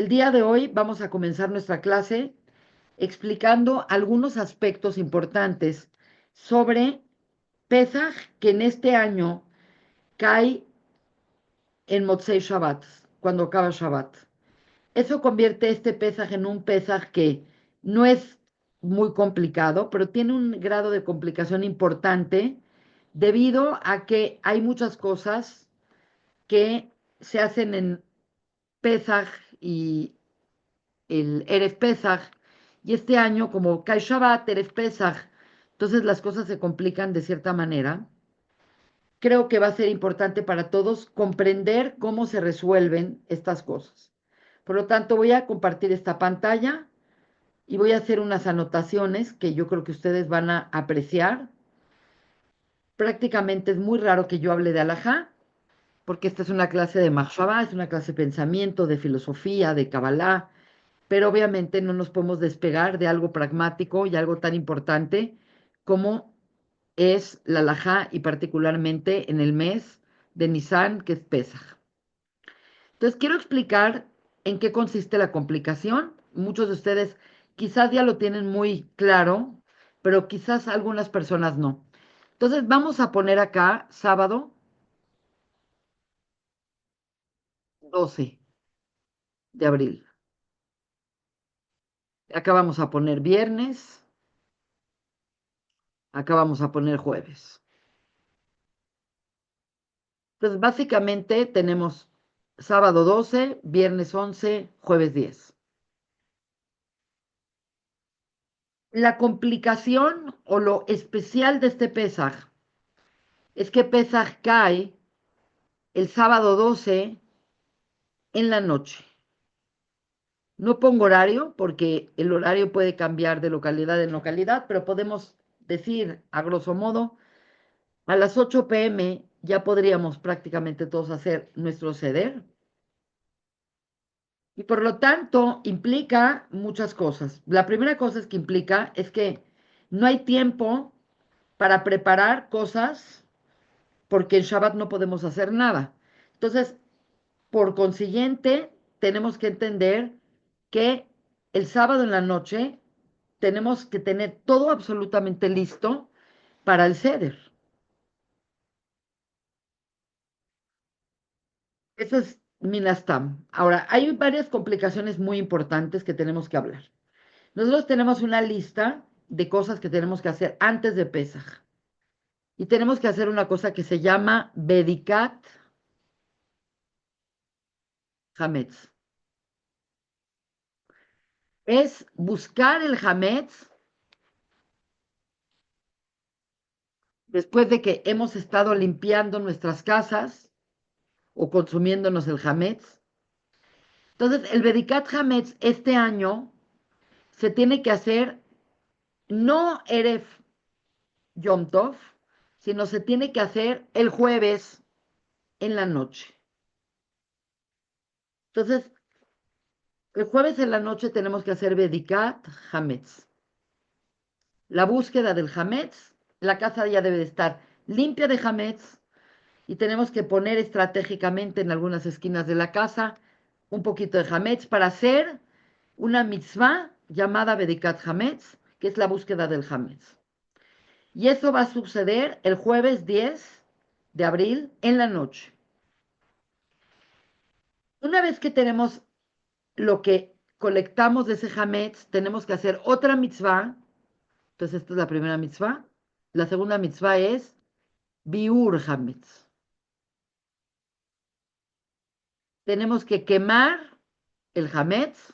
El día de hoy vamos a comenzar nuestra clase explicando algunos aspectos importantes sobre Pesaj, que en este año cae en Motzei Shabbat, cuando acaba Shabbat. Eso convierte este Pesaj en un Pesaj que no es muy complicado, pero tiene un grado de complicación importante debido a que hay muchas cosas que se hacen en Pesaj y el Erev Pesaj, y este año, como cae Shabbat, Erev Pesaj, entonces las cosas se complican de cierta manera. Creo que va a ser importante para todos comprender cómo se resuelven estas cosas. Por lo tanto, voy a compartir esta pantalla y voy a hacer unas anotaciones que yo creo que ustedes van a apreciar. Prácticamente es muy raro que yo hable de alajá, porque esta es una clase de Mahshabá, es una clase de pensamiento, de filosofía, de Kabbalah, pero obviamente no nos podemos despegar de algo pragmático y algo tan importante como es la alajá y particularmente en el mes de Nisan, que es Pesaj. Entonces, quiero explicar en qué consiste la complicación. Muchos de ustedes quizás ya lo tienen muy claro, pero quizás algunas personas no. Entonces, vamos a poner acá sábado 12 de abril. Acá vamos a poner viernes, acá vamos a poner jueves. Entonces, básicamente tenemos sábado 12, viernes 11, jueves 10. La complicación o lo especial de este Pesaj es que Pesaj cae el sábado 12 en la noche. No pongo horario porque el horario puede cambiar de localidad en localidad, pero podemos decir a grosso modo, a las 8 p.m. ya podríamos prácticamente todos hacer nuestro ceder. Y por lo tanto implica muchas cosas. La primera cosa es que implica es que no hay tiempo para preparar cosas porque en Shabbat no podemos hacer nada. Entonces, por consiguiente, tenemos que entender que el sábado en la noche tenemos que tener todo absolutamente listo para el ceder. Eso es Minastam. Ahora, hay varias complicaciones muy importantes que tenemos que hablar. Nosotros tenemos una lista de cosas que tenemos que hacer antes de Pesaj. Y tenemos que hacer una cosa que se llama Bedikat Hametz. Es buscar el Hametz después de que hemos estado limpiando nuestras casas o consumiéndonos el Hametz. Entonces, el Bedikat Hametz este año se tiene que hacer no Erev Yom Tov, sino se tiene que hacer el jueves en la noche. Entonces, el jueves en la noche tenemos que hacer Bedikat Hametz. La búsqueda del Hametz, la casa ya debe de estar limpia de Hametz y tenemos que poner estratégicamente en algunas esquinas de la casa un poquito de Hametz para hacer una mitzvah llamada Bedikat Hametz, que es la búsqueda del Hametz. Y eso va a suceder el jueves 10 de abril en la noche. Una vez que tenemos lo que colectamos de ese Hametz, tenemos que hacer otra mitzvah. Entonces, esta es la primera mitzvah. La segunda mitzvah es Biur Hametz. Tenemos que quemar el Hametz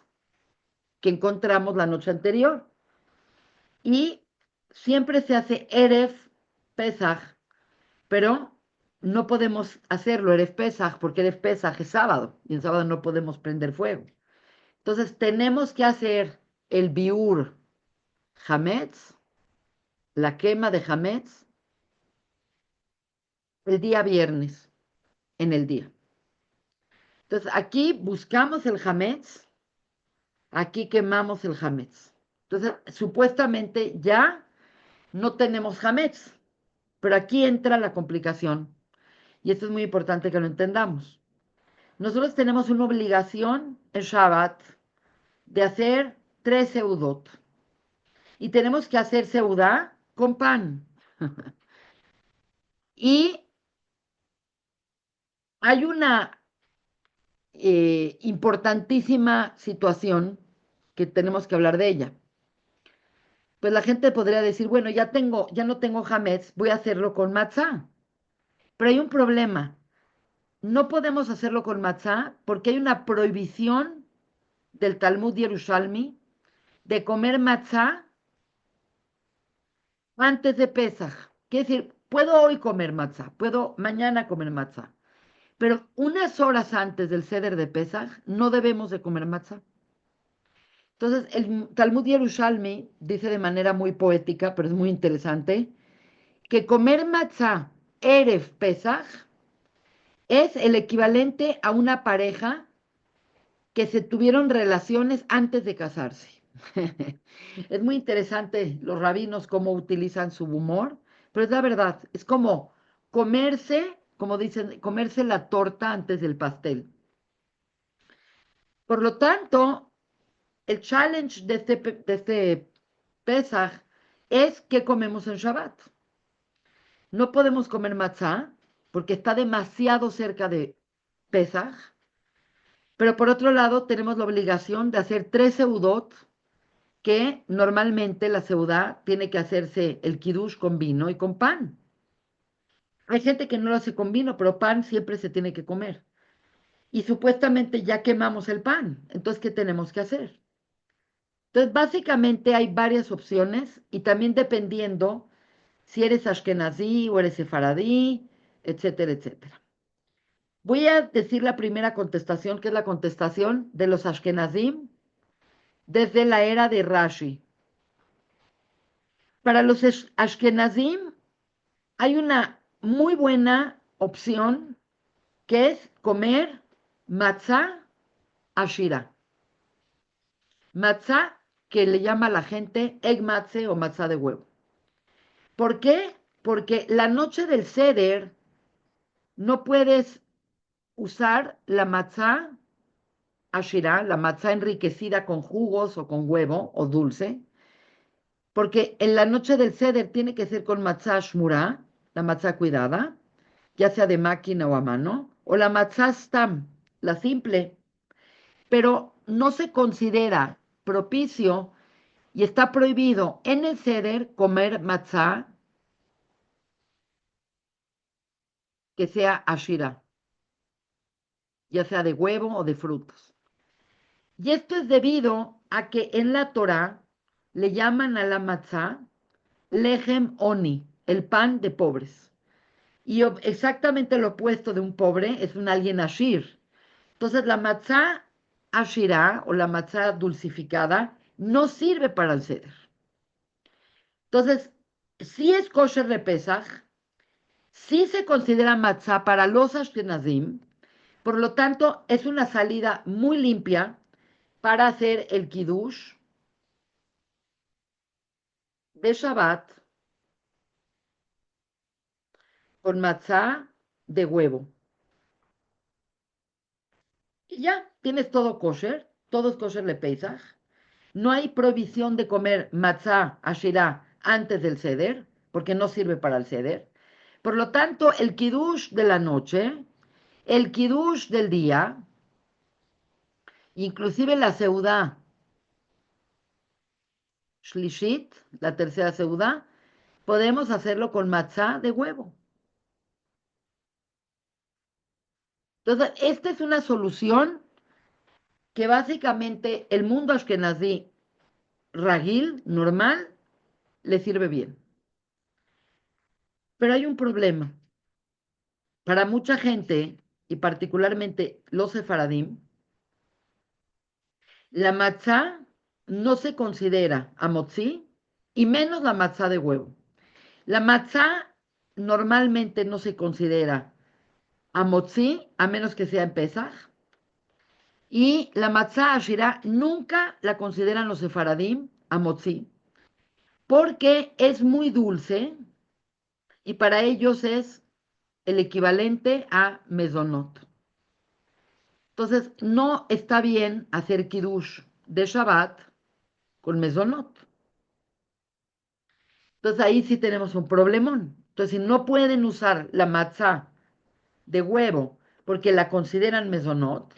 que encontramos la noche anterior. Y siempre se hace Erev Pesach, pero no podemos hacerlo Erev Pesach porque Erev Pesach es sábado y en sábado no podemos prender fuego. Entonces tenemos que hacer el Biur Hametz, la quema de Hametz, el día viernes, en el día. Entonces aquí buscamos el Hametz, aquí quemamos el Hametz. Entonces supuestamente ya no tenemos Hametz, pero aquí entra la complicación y esto es muy importante que lo entendamos. Nosotros tenemos una obligación en Shabbat de hacer 3 seudot y tenemos que hacer seudá con pan. Y hay una importantísima situación que tenemos que hablar de ella. Pues la gente podría decir, bueno, ya no tengo hametz, voy a hacerlo con matzá. Pero hay un problema. No podemos hacerlo con matzá porque hay una prohibición del Talmud Yerushalmi de comer matzá antes de Pesaj. Quiere decir, puedo hoy comer matzá, puedo mañana comer matzá, pero unas horas antes del Seder de Pesaj no debemos de comer matzá. Entonces, el Talmud Yerushalmi dice de manera muy poética, pero es muy interesante, que comer matzá Erev Pesaj es el equivalente a una pareja que se tuvieron relaciones antes de casarse. Es muy interesante los rabinos cómo utilizan su humor, pero es la verdad, es como comerse, como dicen, comerse la torta antes del pastel. Por lo tanto, el challenge de este Pesaj es qué comemos en Shabbat. No podemos comer matzá porque está demasiado cerca de Pesaj, pero por otro lado tenemos la obligación de hacer 3 seudot que normalmente la seudá tiene que hacerse el kiddush con vino y con pan. Hay gente que no lo hace con vino, pero pan siempre se tiene que comer. Y supuestamente ya quemamos el pan. Entonces, ¿qué tenemos que hacer? Entonces, básicamente hay varias opciones y también dependiendo si eres ashkenazí o eres sefaradí, etcétera, etcétera. Voy a decir la primera contestación, que es la contestación de los ashkenazim desde la era de Rashi. Para los ashkenazim hay una muy buena opción que es comer matzá ashira. Matzá que le llama a la gente egg matze o matzá de huevo. ¿Por qué? Porque la noche del Seder no puedes usar la matzá ashira, la matzá enriquecida con jugos o con huevo o dulce, porque en la noche del Seder tiene que ser con matzá shmurá, la matzá cuidada, ya sea de máquina o a mano, o la matzá stam, la simple, pero no se considera propicio y está prohibido en el Seder comer matzá que sea ashira, ya sea de huevo o de frutos. Y esto es debido a que en la Torá le llaman a la matzá lehem oni, el pan de pobres. Y exactamente lo opuesto de un pobre es un alguien ashir. Entonces la matzá ashirá o la matzá dulcificada no sirve para el ceder. Entonces, si es kosher de Pesaj, sí se considera matzá para los ashkenazim, por lo tanto es una salida muy limpia para hacer el kiddush de Shabbat con matzá de huevo. Y ya, tienes todo es kosher de Pesaj. No hay prohibición de comer matzá ashirá antes del seder, porque no sirve para el seder. Por lo tanto, el kiddush de la noche, el kiddush del día, inclusive la seudá shlishit, la tercera seudá, podemos hacerlo con matzá de huevo. Entonces, esta es una solución que básicamente el mundo ashkenazí ragil, normal, le sirve bien. Pero hay un problema. Para mucha gente, y particularmente los sefaradim, la matzá no se considera amotzi y menos la matzá de huevo. La matzá normalmente no se considera amotzi a menos que sea en Pesaj. Y la matzá ashira nunca la consideran los sefaradim amotzi porque es muy dulce y para ellos es el equivalente a mezonot. Entonces, no está bien hacer kiddush de Shabbat con mezonot. Entonces, ahí sí tenemos un problemón. Entonces, si no pueden usar la matzá de huevo porque la consideran mezonot,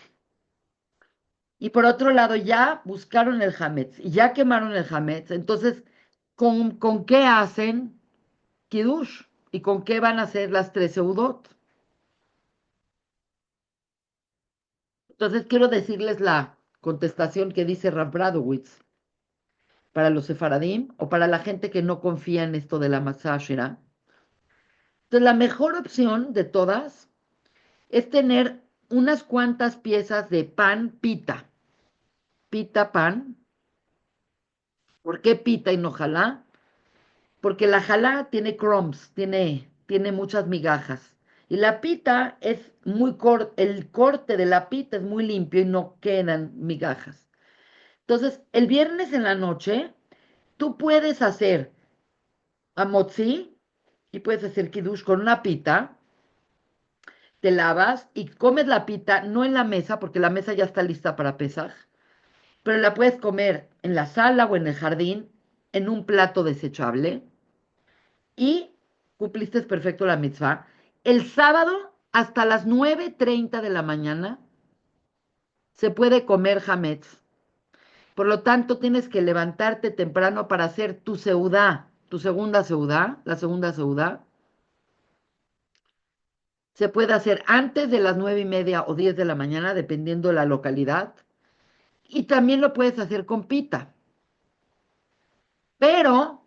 y por otro lado ya buscaron el hametz y ya quemaron el hametz, entonces, ¿con qué hacen kiddush? ¿Y con qué van a hacer las tres seudot? Entonces, quiero decirles la contestación que dice Rav Bradowitz para los sefaradim o para la gente que no confía en esto de la matzah Shira. Entonces, la mejor opción de todas es tener unas cuantas piezas de pan pita. Pita pan. ¿Por qué pita y no jalá? Porque la jalá tiene crumbs, tiene muchas migajas. Y la pita es muy corto, el corte de la pita es muy limpio y no quedan migajas. Entonces, el viernes en la noche, tú puedes hacer amotzi y puedes hacer kiddush con una pita, te lavas y comes la pita, no en la mesa, porque la mesa ya está lista para Pesaj, pero la puedes comer en la sala o en el jardín, en un plato desechable, y cumpliste perfecto la mitzvah. El sábado, hasta las 9:30 de la mañana, se puede comer hametz. Por lo tanto, tienes que levantarte temprano para hacer tu seudá, tu segunda seudá, la segunda seudá. Se puede hacer antes de las 9:30 o 10 de la mañana, dependiendo de la localidad. Y también lo puedes hacer con pita. Pero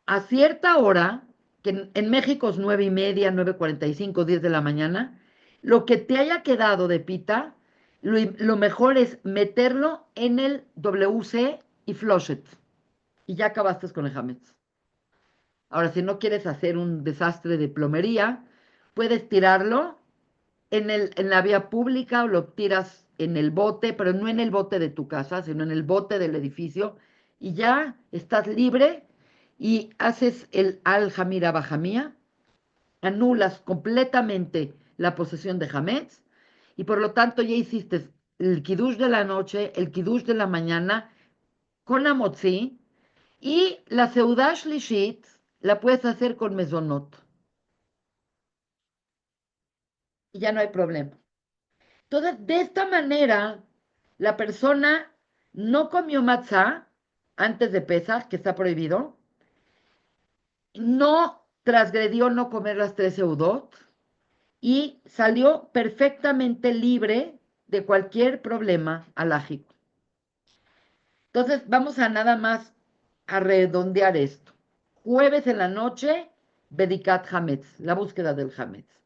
a cierta hora, que en México es 9:30, 9:45, 10 de la mañana, lo que te haya quedado de pita, lo mejor es meterlo en el WC y flush it. Y ya acabaste con el hametz. Ahora, si no quieres hacer un desastre de plomería, puedes tirarlo en la vía pública o lo tiras en el bote, pero no en el bote de tu casa, sino en el bote del edificio, y ya estás libre y haces el al-Jamira Bajamía, anulas completamente la posesión de Hametz, y por lo tanto ya hiciste el kiddush de la noche, el kiddush de la mañana con amotzi, y la Seudah Shlishit la puedes hacer con mezonot, y ya no hay problema. Entonces, de esta manera, la persona no comió matzá antes de Pesach, que está prohibido, no transgredió no comer las tres seudot y salió perfectamente libre de cualquier problema alágico. Entonces, vamos a nada más a redondear esto. Jueves en la noche, Bedikat Hametz, la búsqueda del Hametz.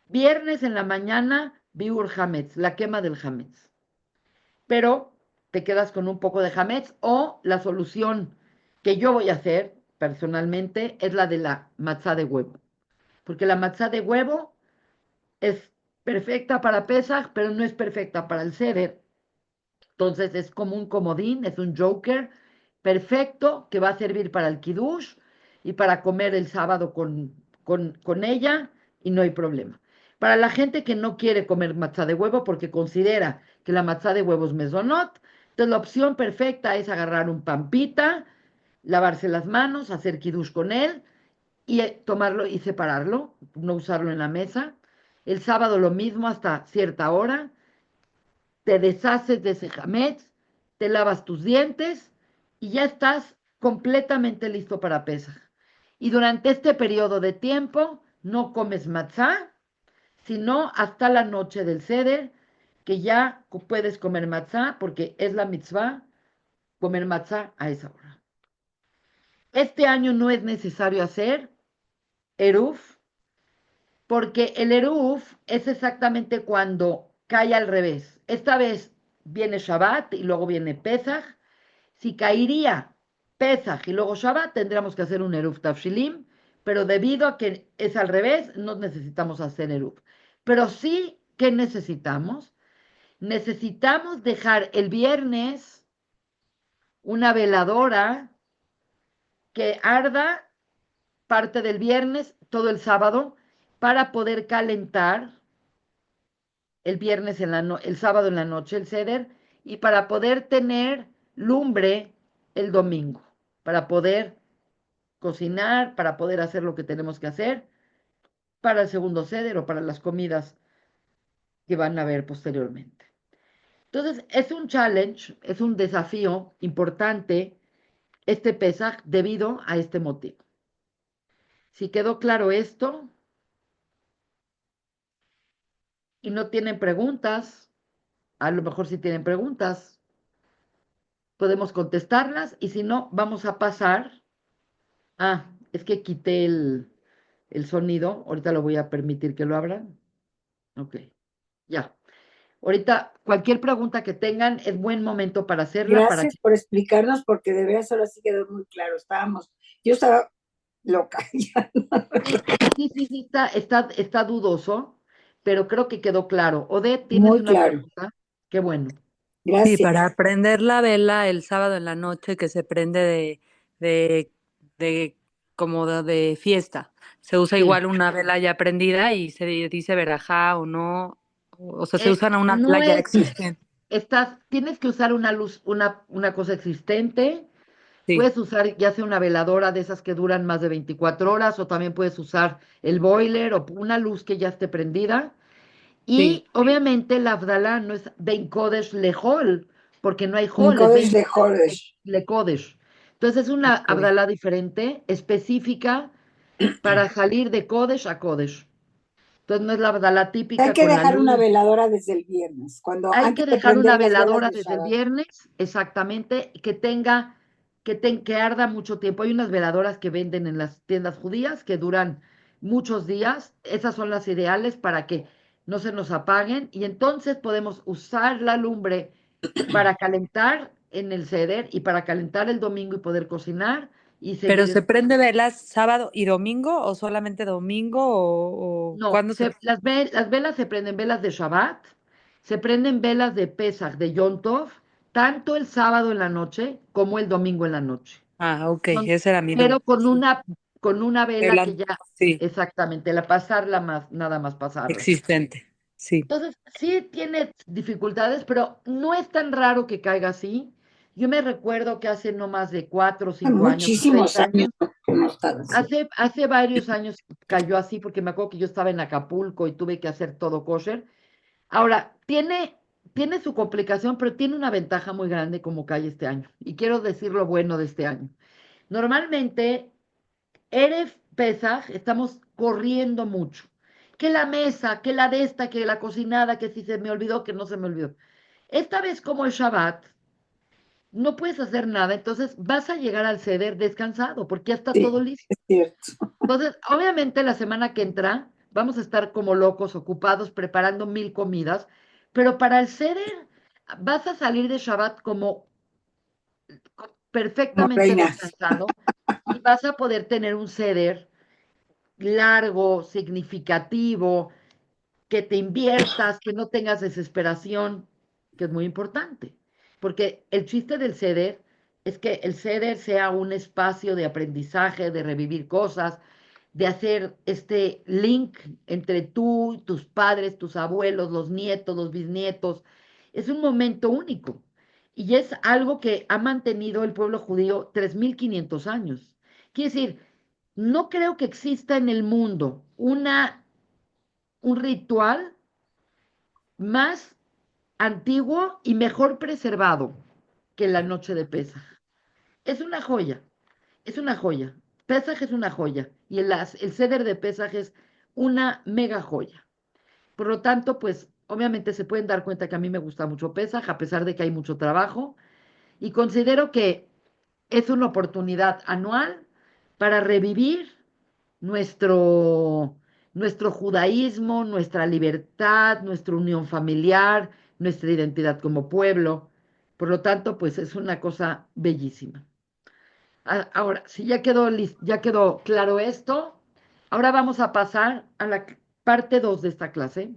Viernes en la mañana, Biur Hametz, la quema del Hametz. Pero te quedas con un poco de hametz o la solución que yo voy a hacer personalmente es la de la matzá de huevo. Porque la matzá de huevo es perfecta para Pesach, pero no es perfecta para el Seder. Entonces es como un comodín, es un joker perfecto que va a servir para el kiddush y para comer el sábado con ella y no hay problema. Para la gente que no quiere comer matzá de huevo porque considera que la matzá de huevo es mesonot, entonces la opción perfecta es agarrar un pampita, lavarse las manos, hacer kiddush con él y tomarlo y separarlo, no usarlo en la mesa. El sábado lo mismo hasta cierta hora, te deshaces de ese hametz, te lavas tus dientes y ya estás completamente listo para Pesaj. Y durante este periodo de tiempo no comes matzá, sino hasta la noche del Seder, que ya puedes comer matzá porque es la mitzvah comer matzá a esa hora. Este año no es necesario hacer eruf, porque el eruf es exactamente cuando cae al revés. Esta vez viene Shabbat y luego viene Pesach. Si caería Pesach y luego Shabbat, tendríamos que hacer un eruf tafshilim, pero debido a que es al revés, no necesitamos hacer eruf. Pero sí que necesitamos. Necesitamos dejar el viernes una veladora que arda parte del viernes, todo el sábado, para poder calentar el viernes el sábado en la noche el ceder, y para poder tener lumbre el domingo, para poder cocinar, para poder hacer lo que tenemos que hacer para el segundo ceder o para las comidas que van a ver posteriormente. Entonces, es un challenge, es un desafío importante este Pesaj debido a este motivo. Si quedó claro esto y no tienen preguntas, a lo mejor si tienen preguntas, podemos contestarlas y si no, vamos a pasar. Ah, es que quité el sonido, ahorita lo voy a permitir que lo abran. Ok, ya. Ahorita, cualquier pregunta que tengan, es buen momento para hacerla, para Gracias que... por explicarnos, porque de veras ahora sí quedó muy claro. Yo estaba loca, ya, Sí, sí, sí, sí, está dudoso, pero creo que quedó claro. Odette, ¿tienes muy una claro. pregunta? Qué bueno. Sí, Gracias. para prender la vela el sábado en la noche que se prende de, de como de fiesta. Se usa Sí. igual una vela ya prendida y se dice verajá o no, o sea, se usan a una No vela ya es, existente. tienes que usar una luz, una cosa existente. Sí, Puedes usar ya sea una veladora de esas que duran más de 24 horas o también puedes usar el boiler o una luz que ya esté prendida. sí, Y obviamente la Abdalá no es Ben Kodesh Lehol, porque no hay En Hol, es Kodesh Ben de Kodesh Jordesh. Le Kodesh. Entonces es una Ok. Abdalá diferente, específica para salir de Kodesh a Kodesh. Entonces no es la Abdalá Hay típica que con la dejar una luz. veladora desde el viernes, Hay antes que de dejar prender una las velas veladora de desde el Shabbat. viernes, exactamente, que arda mucho tiempo. Hay unas veladoras que venden en las tiendas judías que duran muchos días. Esas son las ideales para que no se nos apaguen y entonces podemos usar la lumbre para calentar en el ceder y para calentar el domingo y poder cocinar y pero seguir. ¿se prende velas sábado y domingo o solamente domingo o No, cuándo se... las velas se prenden velas de Shabbat, se prenden velas de Pesach, de Yom Tov, tanto el sábado en la noche como el domingo en la noche. Ah, ok, Son- esa era mi pero duda. con una vela que Vela, ya, sí, exactamente, la pasarla más, nada más pasarla. existente, sí. Entonces, sí tiene dificultades, pero no es tan raro que caiga así. Yo me recuerdo que hace no más de 4 o 5 años, o seis Muchísimos años años, que no estaba así. hace varios años cayó así, porque me acuerdo que yo estaba en Acapulco y tuve que hacer todo kosher. Ahora, tiene su complicación, pero tiene una ventaja muy grande como cae este año. Y quiero decir lo bueno de este año. Normalmente, Erev Pesaj, estamos corriendo mucho. Que la mesa, que la de esta, que la cocinada, que si se me olvidó, que no se me olvidó. Esta vez, como el Shabbat, no puedes hacer nada, entonces vas a llegar al ceder descansado, porque ya está Sí, todo listo. es cierto. Entonces, obviamente la semana que entra vamos a estar como locos, ocupados, preparando 1000 comidas, pero para el ceder vas a salir de Shabbat como Como perfectamente reina. descansado y vas a poder tener un ceder largo, significativo, que te inviertas, que no tengas desesperación, que es muy importante. Porque el chiste del ceder es que el ceder sea un espacio de aprendizaje, de revivir cosas, de hacer este link entre tú, tus padres, tus abuelos, los nietos, los bisnietos. Es un momento único y es algo que ha mantenido el pueblo judío 3500 años. Quiere decir, no creo que exista en el mundo un ritual más antiguo y mejor preservado que la noche de Pesaj. Es una joya, es una joya. Pesaj es una joya y el ceder de Pesaj es una mega joya. Por lo tanto, pues obviamente se pueden dar cuenta que a mí me gusta mucho Pesaj, a pesar de que hay mucho trabajo, y considero que es una oportunidad anual para revivir nuestro, nuestro judaísmo, nuestra libertad, nuestra unión familiar, nuestra identidad como pueblo. Por lo tanto, pues es una cosa bellísima. Ahora, si ya quedó claro esto, ahora vamos a pasar a la parte 2 de esta clase.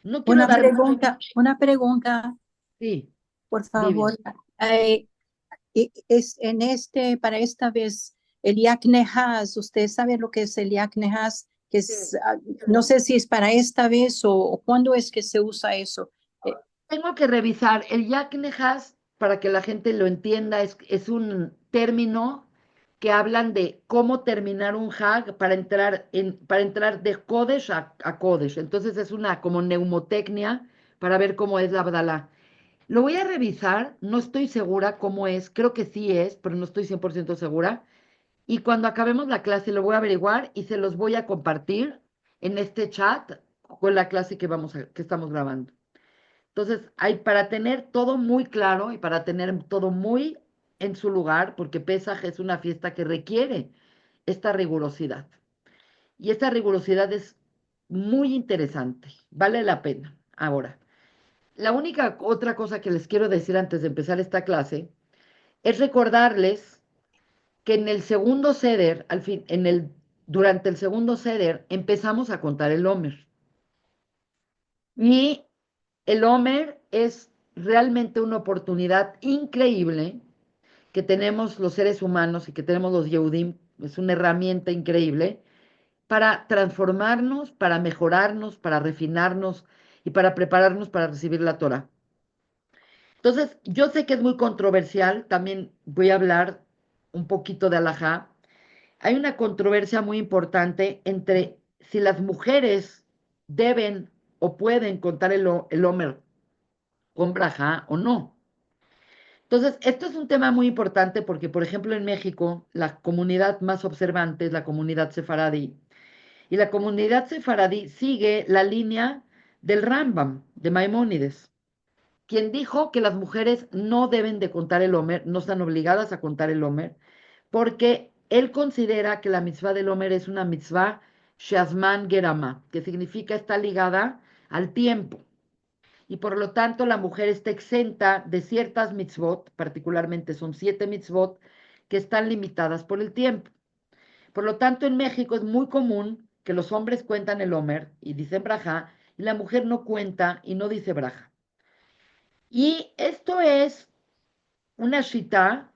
No quiero dar mucho. Una pregunta, Sí, por Vivian. favor. Eh, para esta vez, el Yacnehaz, ¿usted sabe lo que es el Yacnehaz? que es, no sé si es para esta vez o cuándo es que se usa eso. Tengo que revisar el Yaknehas para que la gente lo entienda. Es un término que hablan de cómo terminar un Hag para entrar de Kodesh a Kodesh. Entonces es una como neumotecnia para ver cómo es la Abdalá. Lo voy a revisar, no estoy segura cómo es, creo que sí es, pero no estoy 100% segura. Y cuando acabemos la clase lo voy a averiguar y se los voy a compartir en este chat con la clase que estamos grabando. Entonces, hay para tener todo muy claro y para tener todo muy en su lugar, porque Pesaj es una fiesta que requiere esta rigurosidad. Y esta rigurosidad es muy interesante, vale la pena. Ahora, la única otra cosa que les quiero decir antes de empezar esta clase es recordarles que en el segundo seder, al fin, durante el segundo seder, empezamos a contar el Omer. Y el Omer es realmente una oportunidad increíble que tenemos los seres humanos y que tenemos los Yehudim, es una herramienta increíble para transformarnos, para mejorarnos, para refinarnos y para prepararnos para recibir la Torah. Entonces, yo sé que es muy controversial, también voy a hablar un poquito de Alajá. Hay una controversia muy importante entre si las mujeres deben o pueden contar el Omer con brajá o no. Entonces, esto es un tema muy importante porque, por ejemplo, en México, la comunidad más observante es la comunidad sefaradí. Y la comunidad sefaradí sigue la línea del Rambam, de Maimónides, quien dijo que las mujeres no deben de contar el Omer, no están obligadas a contar el Omer, porque él considera que la mitzvah del Omer es una mitzvah Shazman Gerama, que significa está ligada al tiempo. Y por lo tanto la mujer está exenta de ciertas mitzvot, particularmente son 7 mitzvot, que están limitadas por el tiempo. Por lo tanto, en México es muy común que los hombres cuentan el Omer y dicen braja, y la mujer no cuenta y no dice braja. Y esto es una shita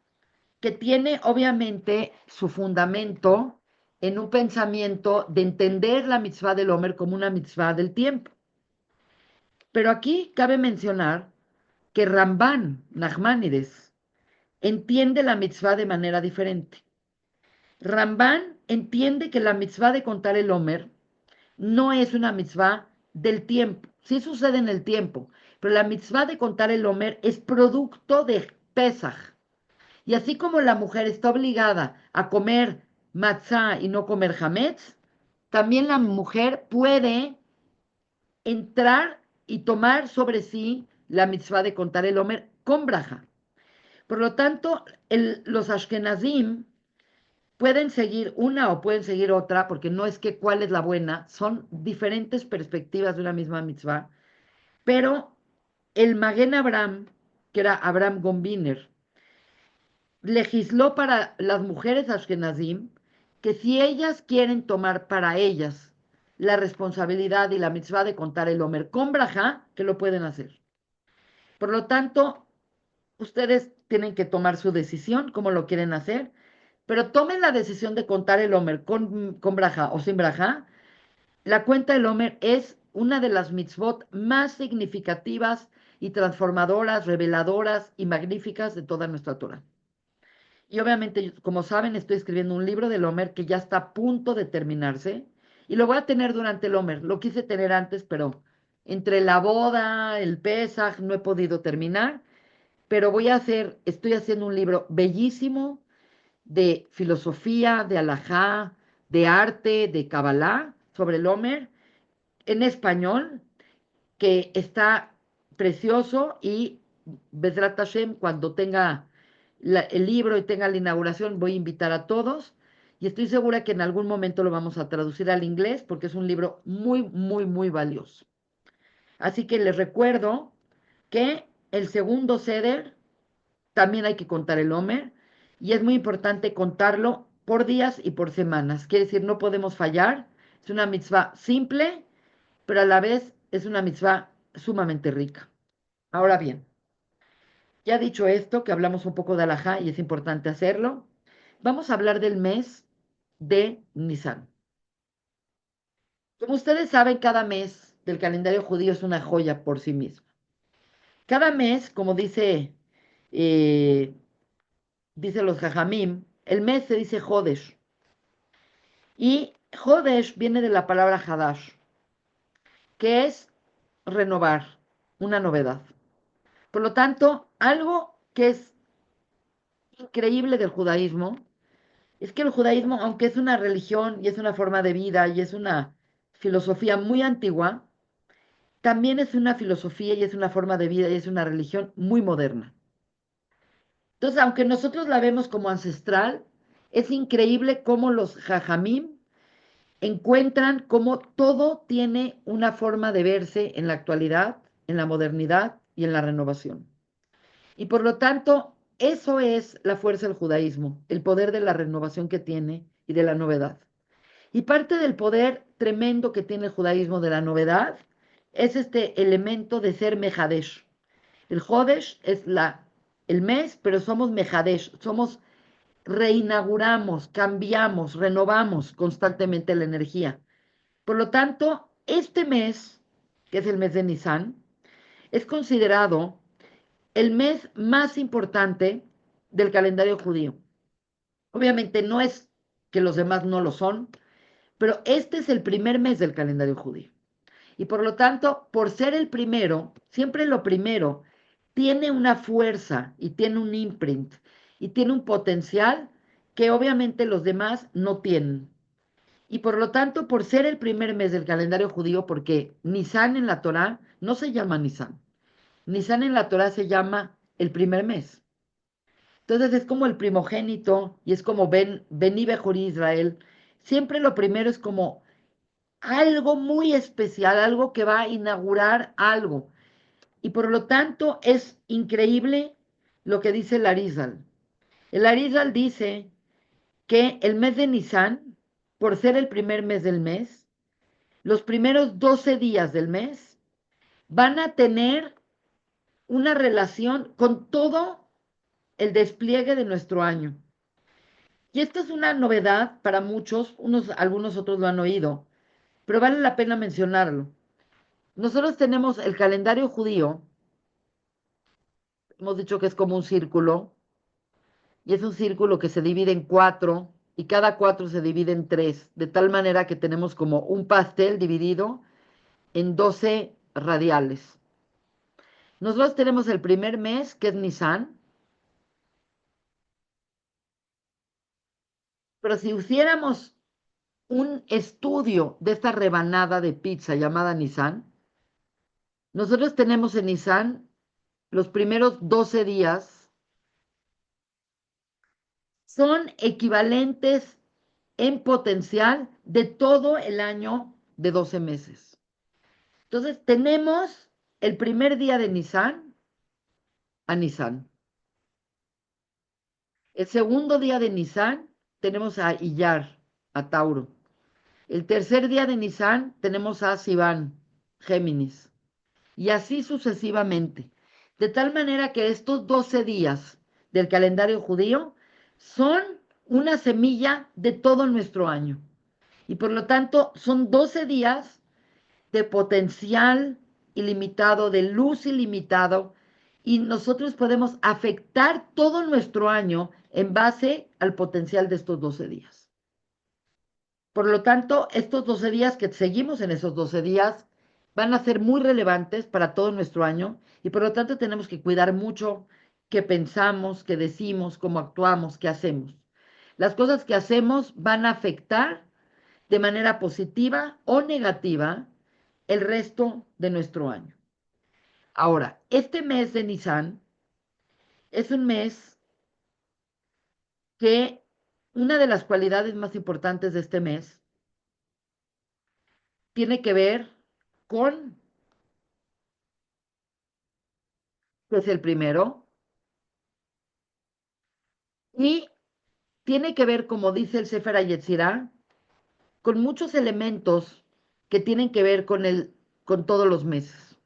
que tiene obviamente su fundamento en un pensamiento de entender la mitzvah del Omer como una mitzvah del tiempo. Pero aquí cabe mencionar que Ramban, Nachmanides, entiende la mitzvah de manera diferente. Ramban entiende que la mitzvah de contar el Omer no es una mitzvah del tiempo. Sí sucede en el tiempo, pero la mitzvah de contar el Omer es producto de Pesaj. Y así como la mujer está obligada a comer matzah y no comer hametz, también la mujer puede entrar y tomar sobre sí la mitzvah de contar el Omer con braja. Por lo tanto, los Ashkenazim pueden seguir una o pueden seguir otra, porque no es que cuál es la buena, son diferentes perspectivas de una misma mitzvah, pero el Maguen Abraham, que era Abraham Gombiner, legisló para las mujeres Ashkenazim que si ellas quieren tomar para ellas la responsabilidad y la mitzvah de contar el Omer con braja, que lo pueden hacer. Por lo tanto, ustedes tienen que tomar su decisión, cómo lo quieren hacer, pero tomen la decisión de contar el Omer con braja o sin braja. La cuenta del Omer es una de las mitzvot más significativas y transformadoras, reveladoras y magníficas de toda nuestra Torah. Y obviamente, como saben, estoy escribiendo un libro del Homer que ya está a punto de terminarse y lo voy a tener durante el Homer. Lo quise tener antes, pero entre la boda, el Pesaj, no he podido terminar. Pero estoy haciendo un libro bellísimo de filosofía, de alajá, de arte, de Kabbalah sobre el Homer en español, que está precioso y Bezrat Hashem, cuando tenga el libro y tenga la inauguración, voy a invitar a todos y estoy segura que en algún momento lo vamos a traducir al inglés porque es un libro muy, muy, muy valioso. Así que les recuerdo que el segundo Seder también hay que contar el Homer y es muy importante contarlo por días y por semanas. Quiere decir, no podemos fallar. Es una mitzvah simple, pero a la vez es una mitzvah sumamente rica. Ahora bien, ya dicho esto, que hablamos un poco de alajá y es importante hacerlo, vamos a hablar del mes de Nisan. Como ustedes saben, cada mes del calendario judío es una joya por sí mismo. Cada mes, como eh, dice los Jajamim, el mes se dice Jodesh. Y Jodesh viene de la palabra Hadash, que es renovar, una novedad. Por lo tanto, algo que es increíble del judaísmo es que el judaísmo, aunque es una religión y es una forma de vida y es una filosofía muy antigua, también es una filosofía y es una forma de vida y es una religión muy moderna. Entonces, aunque nosotros la vemos como ancestral, es increíble cómo los jajamim encuentran cómo todo tiene una forma de verse en la actualidad, en la modernidad y en la renovación. Y por lo tanto, eso es la fuerza del judaísmo, el poder de la renovación que tiene y de la novedad. Y parte del poder tremendo que tiene el judaísmo de la novedad es este elemento de ser Mejadesh. El Jodesh es el mes, pero somos Mejadesh, reinauguramos, cambiamos, renovamos constantemente la energía. Por lo tanto, este mes, que es el mes de Nisan, es considerado el mes más importante del calendario judío. Obviamente no es que los demás no lo son, pero este es el primer mes del calendario judío. Y por lo tanto, por ser el primero, siempre lo primero tiene una fuerza y tiene un imprint y tiene un potencial que obviamente los demás no tienen. Y por lo tanto, por ser el primer mes del calendario judío, porque Nisan en la Torá no se llama Nisan. Nisan en la Torá se llama el primer mes. Entonces es como el primogénito y es como Bení Bejor Israel. Siempre lo primero es como algo muy especial, algo que va a inaugurar algo. Y por lo tanto es increíble lo que dice el Arizal. El Arizal dice que el mes de Nisan, por ser el primer mes del mes, los primeros 12 días del mes van a tener una relación con todo el despliegue de nuestro año. Y esto es una novedad para muchos, algunos otros lo han oído, pero vale la pena mencionarlo. Nosotros tenemos el calendario judío, hemos dicho que es como un círculo, y es un círculo que se divide en cuatro, y cada cuatro se divide en tres, de tal manera que tenemos como un pastel dividido en 12 radiales. Nosotros tenemos el primer mes, que es Nisan, pero si hiciéramos un estudio de esta rebanada de pizza llamada Nisan, nosotros tenemos en Nisan los primeros 12 días son equivalentes en potencial de todo el año de 12 meses. Entonces tenemos el primer día de Nisan a Nisan. El segundo día de Nisan tenemos a Iyar, a Tauro. El tercer día de Nisan tenemos a Sivan, Géminis. Y así sucesivamente. De tal manera que estos 12 días del calendario judío son una semilla de todo nuestro año. Y por lo tanto son 12 días de potencial ilimitado, de luz ilimitado, y nosotros podemos afectar todo nuestro año en base al potencial de estos 12 días. Por lo tanto, estos 12 días que seguimos en esos 12 días van a ser muy relevantes para todo nuestro año y por lo tanto tenemos que cuidar mucho qué pensamos, qué decimos, cómo actuamos, qué hacemos. Las cosas que hacemos van a afectar de manera positiva o negativa el resto de nuestro año. Ahora, este mes de Nisan es un mes que una de las cualidades más importantes de este mes tiene que ver con, que es el primero, y tiene que ver, como dice el Sefer HaYetzirah, con muchos elementos que tienen que ver con todos los meses.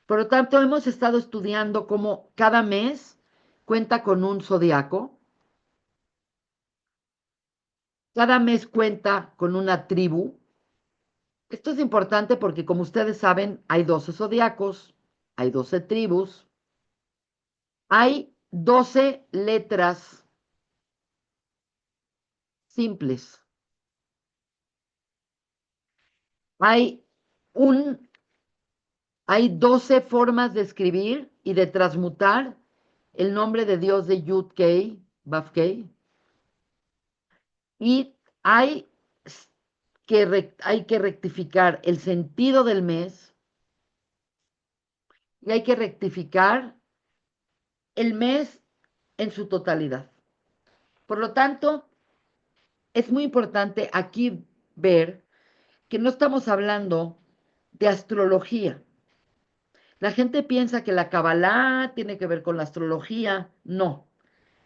Por lo tanto, hemos estado estudiando cómo cada mes cuenta con un zodiaco, cada mes cuenta con una tribu, Esto es importante porque, como ustedes saben, hay 12 zodiacos, hay 12 tribus, hay 12 letras simples, hay un hay 12 formas de escribir y de transmutar el nombre de Dios de Yud-Kei, Vav-Kei, y hay hay que rectificar el sentido del mes y hay que rectificar el mes en su totalidad. Por lo tanto, es muy importante aquí ver que no estamos hablando de astrología. La gente piensa que la Kabbalah tiene que ver con la astrología. No.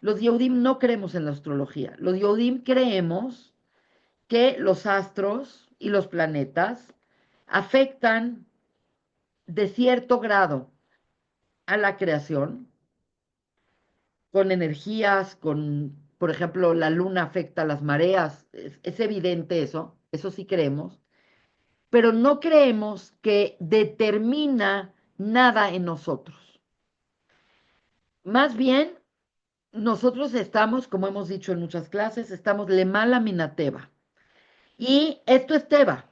Los Yehudim no creemos en la astrología. Los Yehudim creemos que los astros y los planetas afectan de cierto grado a la creación, con energías, por ejemplo, la luna afecta a las mareas. Es evidente eso sí creemos, pero no creemos que determina nada en nosotros. Más bien, nosotros estamos, como hemos dicho en muchas clases, estamos le mala minateba. Y esto es Teba.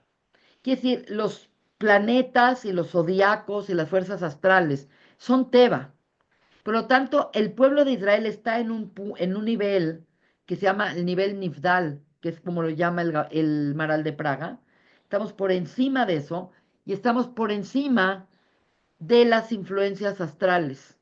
Quiere decir, los planetas y los zodiacos y las fuerzas astrales son Teba. Por lo tanto, el pueblo de Israel está en un nivel que se llama el nivel Nifdal, que es como lo llama el Maral de Praga. Estamos por encima de eso y estamos por encima de las influencias astrales.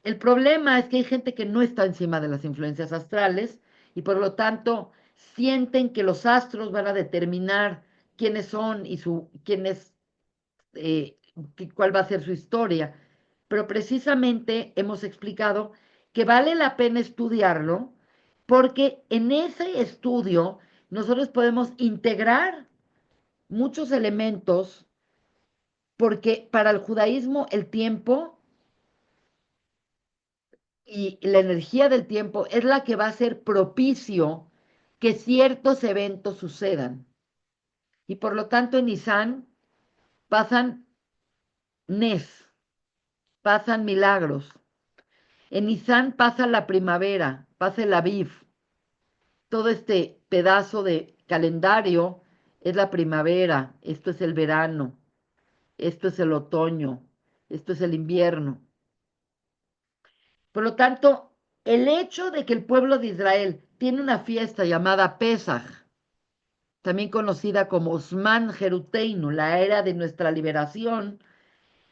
El problema es que hay gente que no está encima de las influencias astrales y por lo tanto sienten que los astros van a determinar quiénes son y eh, cuál va a ser su historia. Pero precisamente hemos explicado que vale la pena estudiarlo porque en ese estudio nosotros podemos integrar muchos elementos porque para el judaísmo el tiempo y la energía del tiempo es la que va a ser propicio que ciertos eventos sucedan. Y por lo tanto en Nisan pasan Nes, pasan milagros. En Nisan pasa la primavera, pasa el Aviv. Todo este pedazo de calendario es la primavera, esto es el verano, esto es el otoño, esto es el invierno. Por lo tanto, el hecho de que el pueblo de Israel tiene una fiesta llamada Pesaj, también conocida como Zman Jeruteinu, la era de nuestra liberación,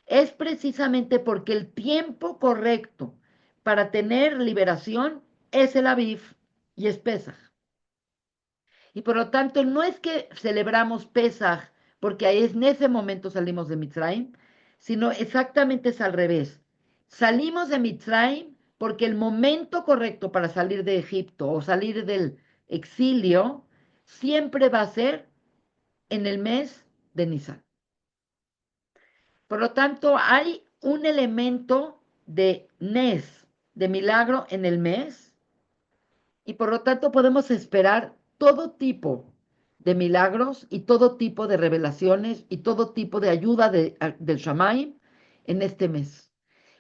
es precisamente porque el tiempo correcto para tener liberación es el Aviv y es Pesaj. Y por lo tanto, no es que celebramos Pesaj porque ahí en ese momento salimos de Mitzrayim, sino exactamente es al revés. Salimos de Mitzrayim porque el momento correcto para salir de Egipto o salir del exilio siempre va a ser en el mes de Nisan. Por lo tanto, hay un elemento de Nes, de milagro en el mes, y por lo tanto podemos esperar todo tipo de milagros y todo tipo de revelaciones y todo tipo de ayuda del Shammai en este mes.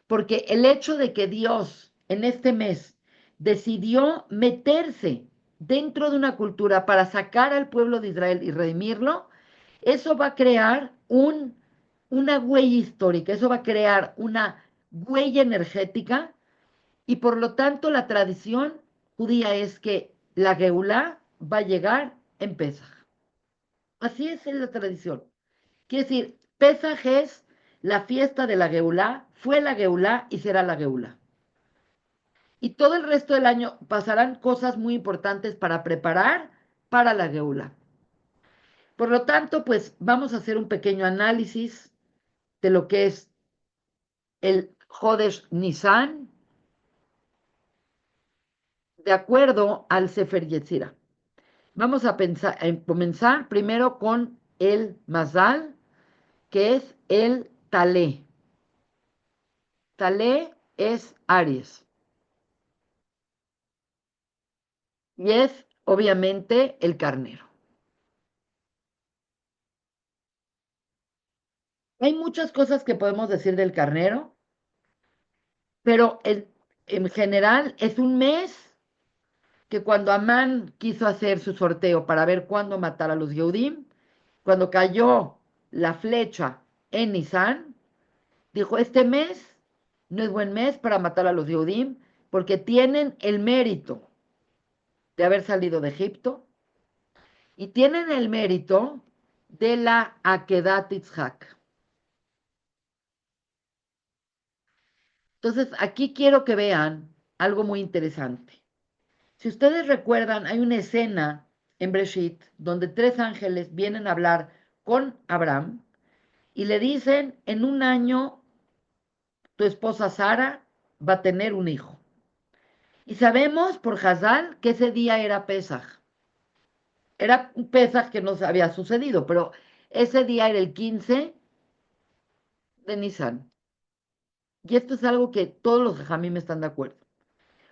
Porque el hecho de que Dios en este mes decidió meterse dentro de una cultura para sacar al pueblo de Israel y redimirlo, eso va a crear una huella histórica, eso va a crear una huella energética y por lo tanto la tradición judía es que la Geulá va a llegar en Pesaj. Así es en la tradición. Quiere decir, Pesaj es la fiesta de la Geulá, fue la Geulá y será la Geulá. Y todo el resto del año pasarán cosas muy importantes para preparar para la Geulá. Por lo tanto, pues vamos a hacer un pequeño análisis de lo que es el Jodesh Nisan de acuerdo al Sefer Yetzirah. Vamos a comenzar primero con el Mazal, que es el Talé. Talé es Aries. Y es obviamente el carnero. Hay muchas cosas que podemos decir del carnero, pero en general es un mes que cuando Amán quiso hacer su sorteo para ver cuándo matar a los Yehudim, cuando cayó la flecha en Nisan, dijo, este mes no es buen mes para matar a los Yehudim porque tienen el mérito de haber salido de Egipto y tienen el mérito de la Akedat Yitzhak. Entonces, aquí quiero que vean algo muy interesante. Si ustedes recuerdan, hay una escena en Breshit donde tres ángeles vienen a hablar con Abraham y le dicen, en un año tu esposa Sara va a tener un hijo. Y sabemos por Hazal que ese día era Pesaj. Era un Pesaj que no había sucedido, pero ese día era el 15 de Nisan. Y esto es algo que todos los jajamim están de acuerdo.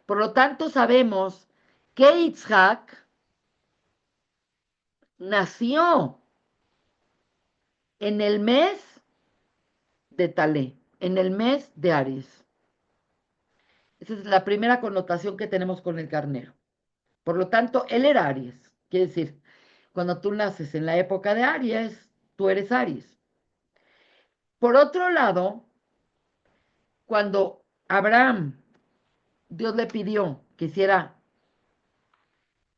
Por lo tanto, sabemos que Yitzhak nació en el mes de Talé, en el mes de Aries. Esa es la primera connotación que tenemos con el carnero. Por lo tanto, él era Aries. Quiere decir, cuando tú naces en la época de Aries, tú eres Aries. Por otro lado, cuando Abraham, Dios le pidió que hiciera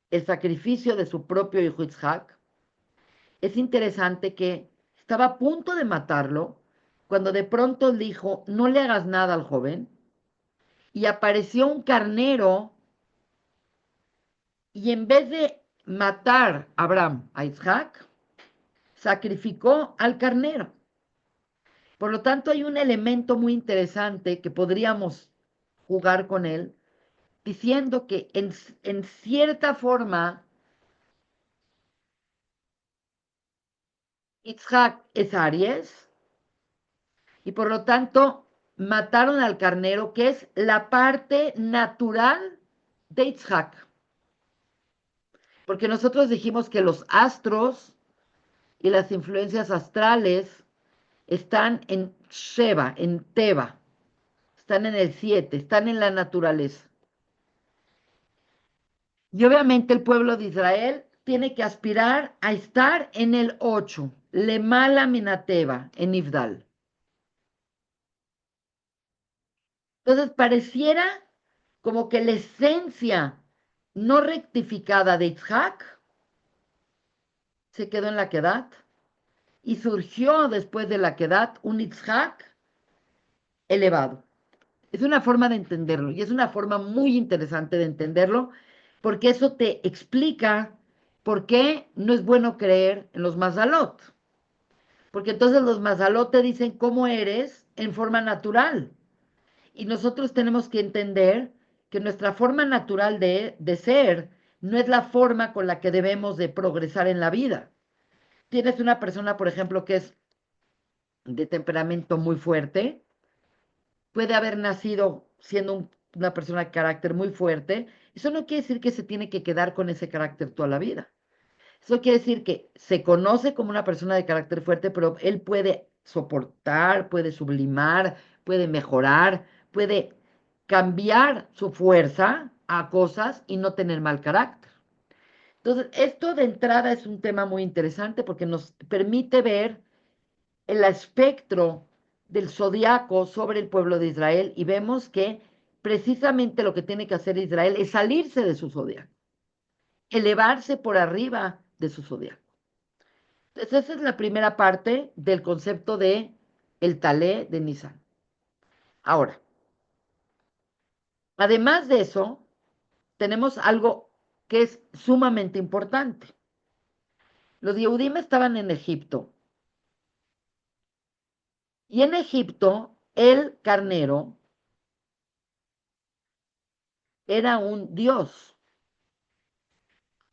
el sacrificio de su propio hijo Isaac, es interesante que estaba a punto de matarlo cuando de pronto dijo, no le hagas nada al joven, y apareció un carnero y en vez de matar a Abraham a Isaac, sacrificó al carnero. Por lo tanto, hay un elemento muy interesante que podríamos jugar con él, diciendo que en cierta forma Isaac es Aries y por lo tanto mataron al carnero, que es la parte natural de Isaac. Porque nosotros dijimos que los astros y las influencias astrales están en Sheba, en Teba, están en el 7, están en la naturaleza. Y obviamente el pueblo de Israel tiene que aspirar a estar en el 8, Lemala Minateba, en Ifdal. Entonces pareciera como que la esencia no rectificada de Isaac se quedó en la Kedat y surgió después de la Kedat un Isaac elevado. Es una forma de entenderlo y es una forma muy interesante de entenderlo porque eso te explica por qué no es bueno creer en los mazalot. Porque entonces los mazalot te dicen cómo eres en forma natural. Y nosotros tenemos que entender que nuestra forma natural de ser no es la forma con la que debemos de progresar en la vida. Tienes una persona, por ejemplo, que es de temperamento muy fuerte, puede haber nacido siendo una persona de carácter muy fuerte. Eso no quiere decir que se tiene que quedar con ese carácter toda la vida. Eso quiere decir que se conoce como una persona de carácter fuerte, pero él puede soportar, puede sublimar, puede mejorar, puede cambiar su fuerza a cosas y no tener mal carácter. Entonces, esto de entrada es un tema muy interesante porque nos permite ver el espectro del zodiaco sobre el pueblo de Israel y vemos que precisamente lo que tiene que hacer Israel es salirse de su zodiaco, elevarse por arriba de su zodiaco. Entonces, esa es la primera parte del concepto de el talé de Nisan. Ahora, además de eso, tenemos algo que es sumamente importante. Los Yehudim estaban en Egipto y en Egipto el carnero era un dios.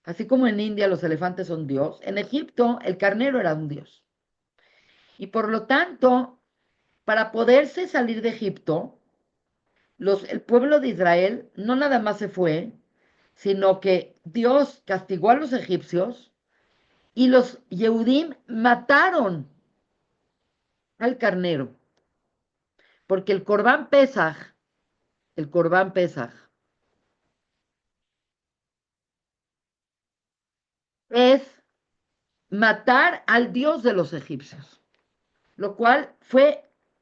Así como en India los elefantes son dios, en Egipto el carnero era un dios. Y por lo tanto, para poderse salir de Egipto, el pueblo de Israel no nada más se fue, sino que Dios castigó a los egipcios y los Yehudim mataron al carnero, porque el Corbán Pesaj es matar al dios de los egipcios, lo cual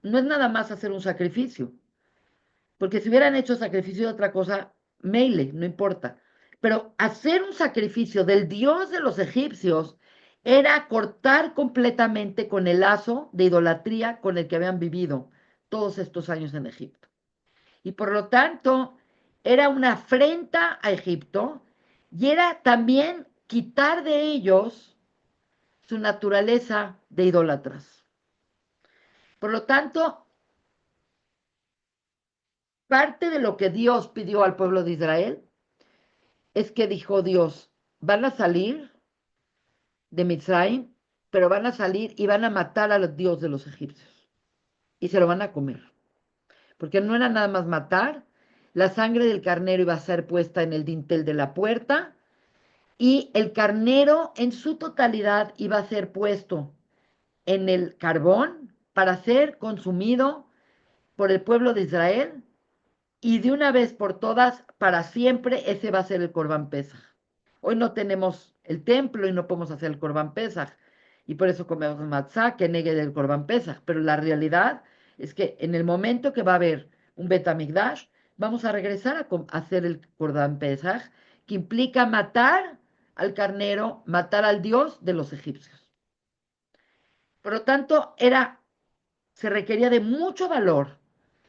no es nada más hacer un sacrificio, porque si hubieran hecho sacrificio de otra cosa, meile, no importa. Pero hacer un sacrificio del dios de los egipcios era cortar completamente con el lazo de idolatría con el que habían vivido todos estos años en Egipto. Y por lo tanto, era una afrenta a Egipto y era también quitar de ellos su naturaleza de idólatras. Por lo tanto, parte de lo que Dios pidió al pueblo de Israel es que dijo Dios, van a salir de Mitzrayim, pero van a salir y van a matar a los dioses de los egipcios y se lo van a comer. Porque no era nada más matar, la sangre del carnero iba a ser puesta en el dintel de la puerta y el carnero en su totalidad iba a ser puesto en el carbón para ser consumido por el pueblo de Israel y de una vez por todas, para siempre, ese va a ser el Corbán Pesaj. Hoy no tenemos el templo y no podemos hacer el Corbán Pesaj y por eso comemos matzá que negue del Corbán Pesaj, pero la realidad es que en el momento que va a haber un Betamigdash, vamos a regresar a hacer el Corbán Pesaj, que implica matar al carnero, matar al dios de los egipcios. Por lo tanto, se requería de mucho valor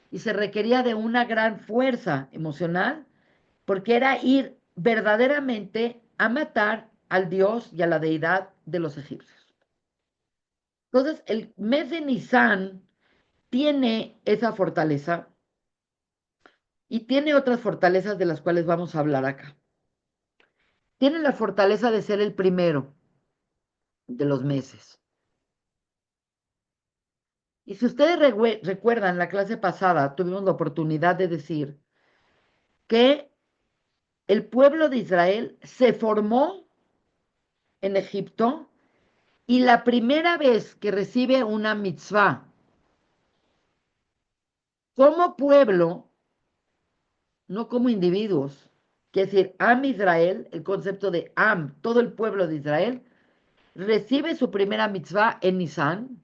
y se requería de una gran fuerza emocional, porque era ir verdaderamente a matar al dios y a la deidad de los egipcios. Entonces, el mes de Nisan tiene esa fortaleza y tiene otras fortalezas de las cuales vamos a hablar acá. Tiene la fortaleza de ser el primero de los meses. Y si ustedes recuerdan la clase pasada, tuvimos la oportunidad de decir que el pueblo de Israel se formó en Egipto y la primera vez que recibe una mitzvah como pueblo, no como individuos, quiere decir, Am Israel, el concepto de Am, todo el pueblo de Israel, recibe su primera mitzvah en Nisan,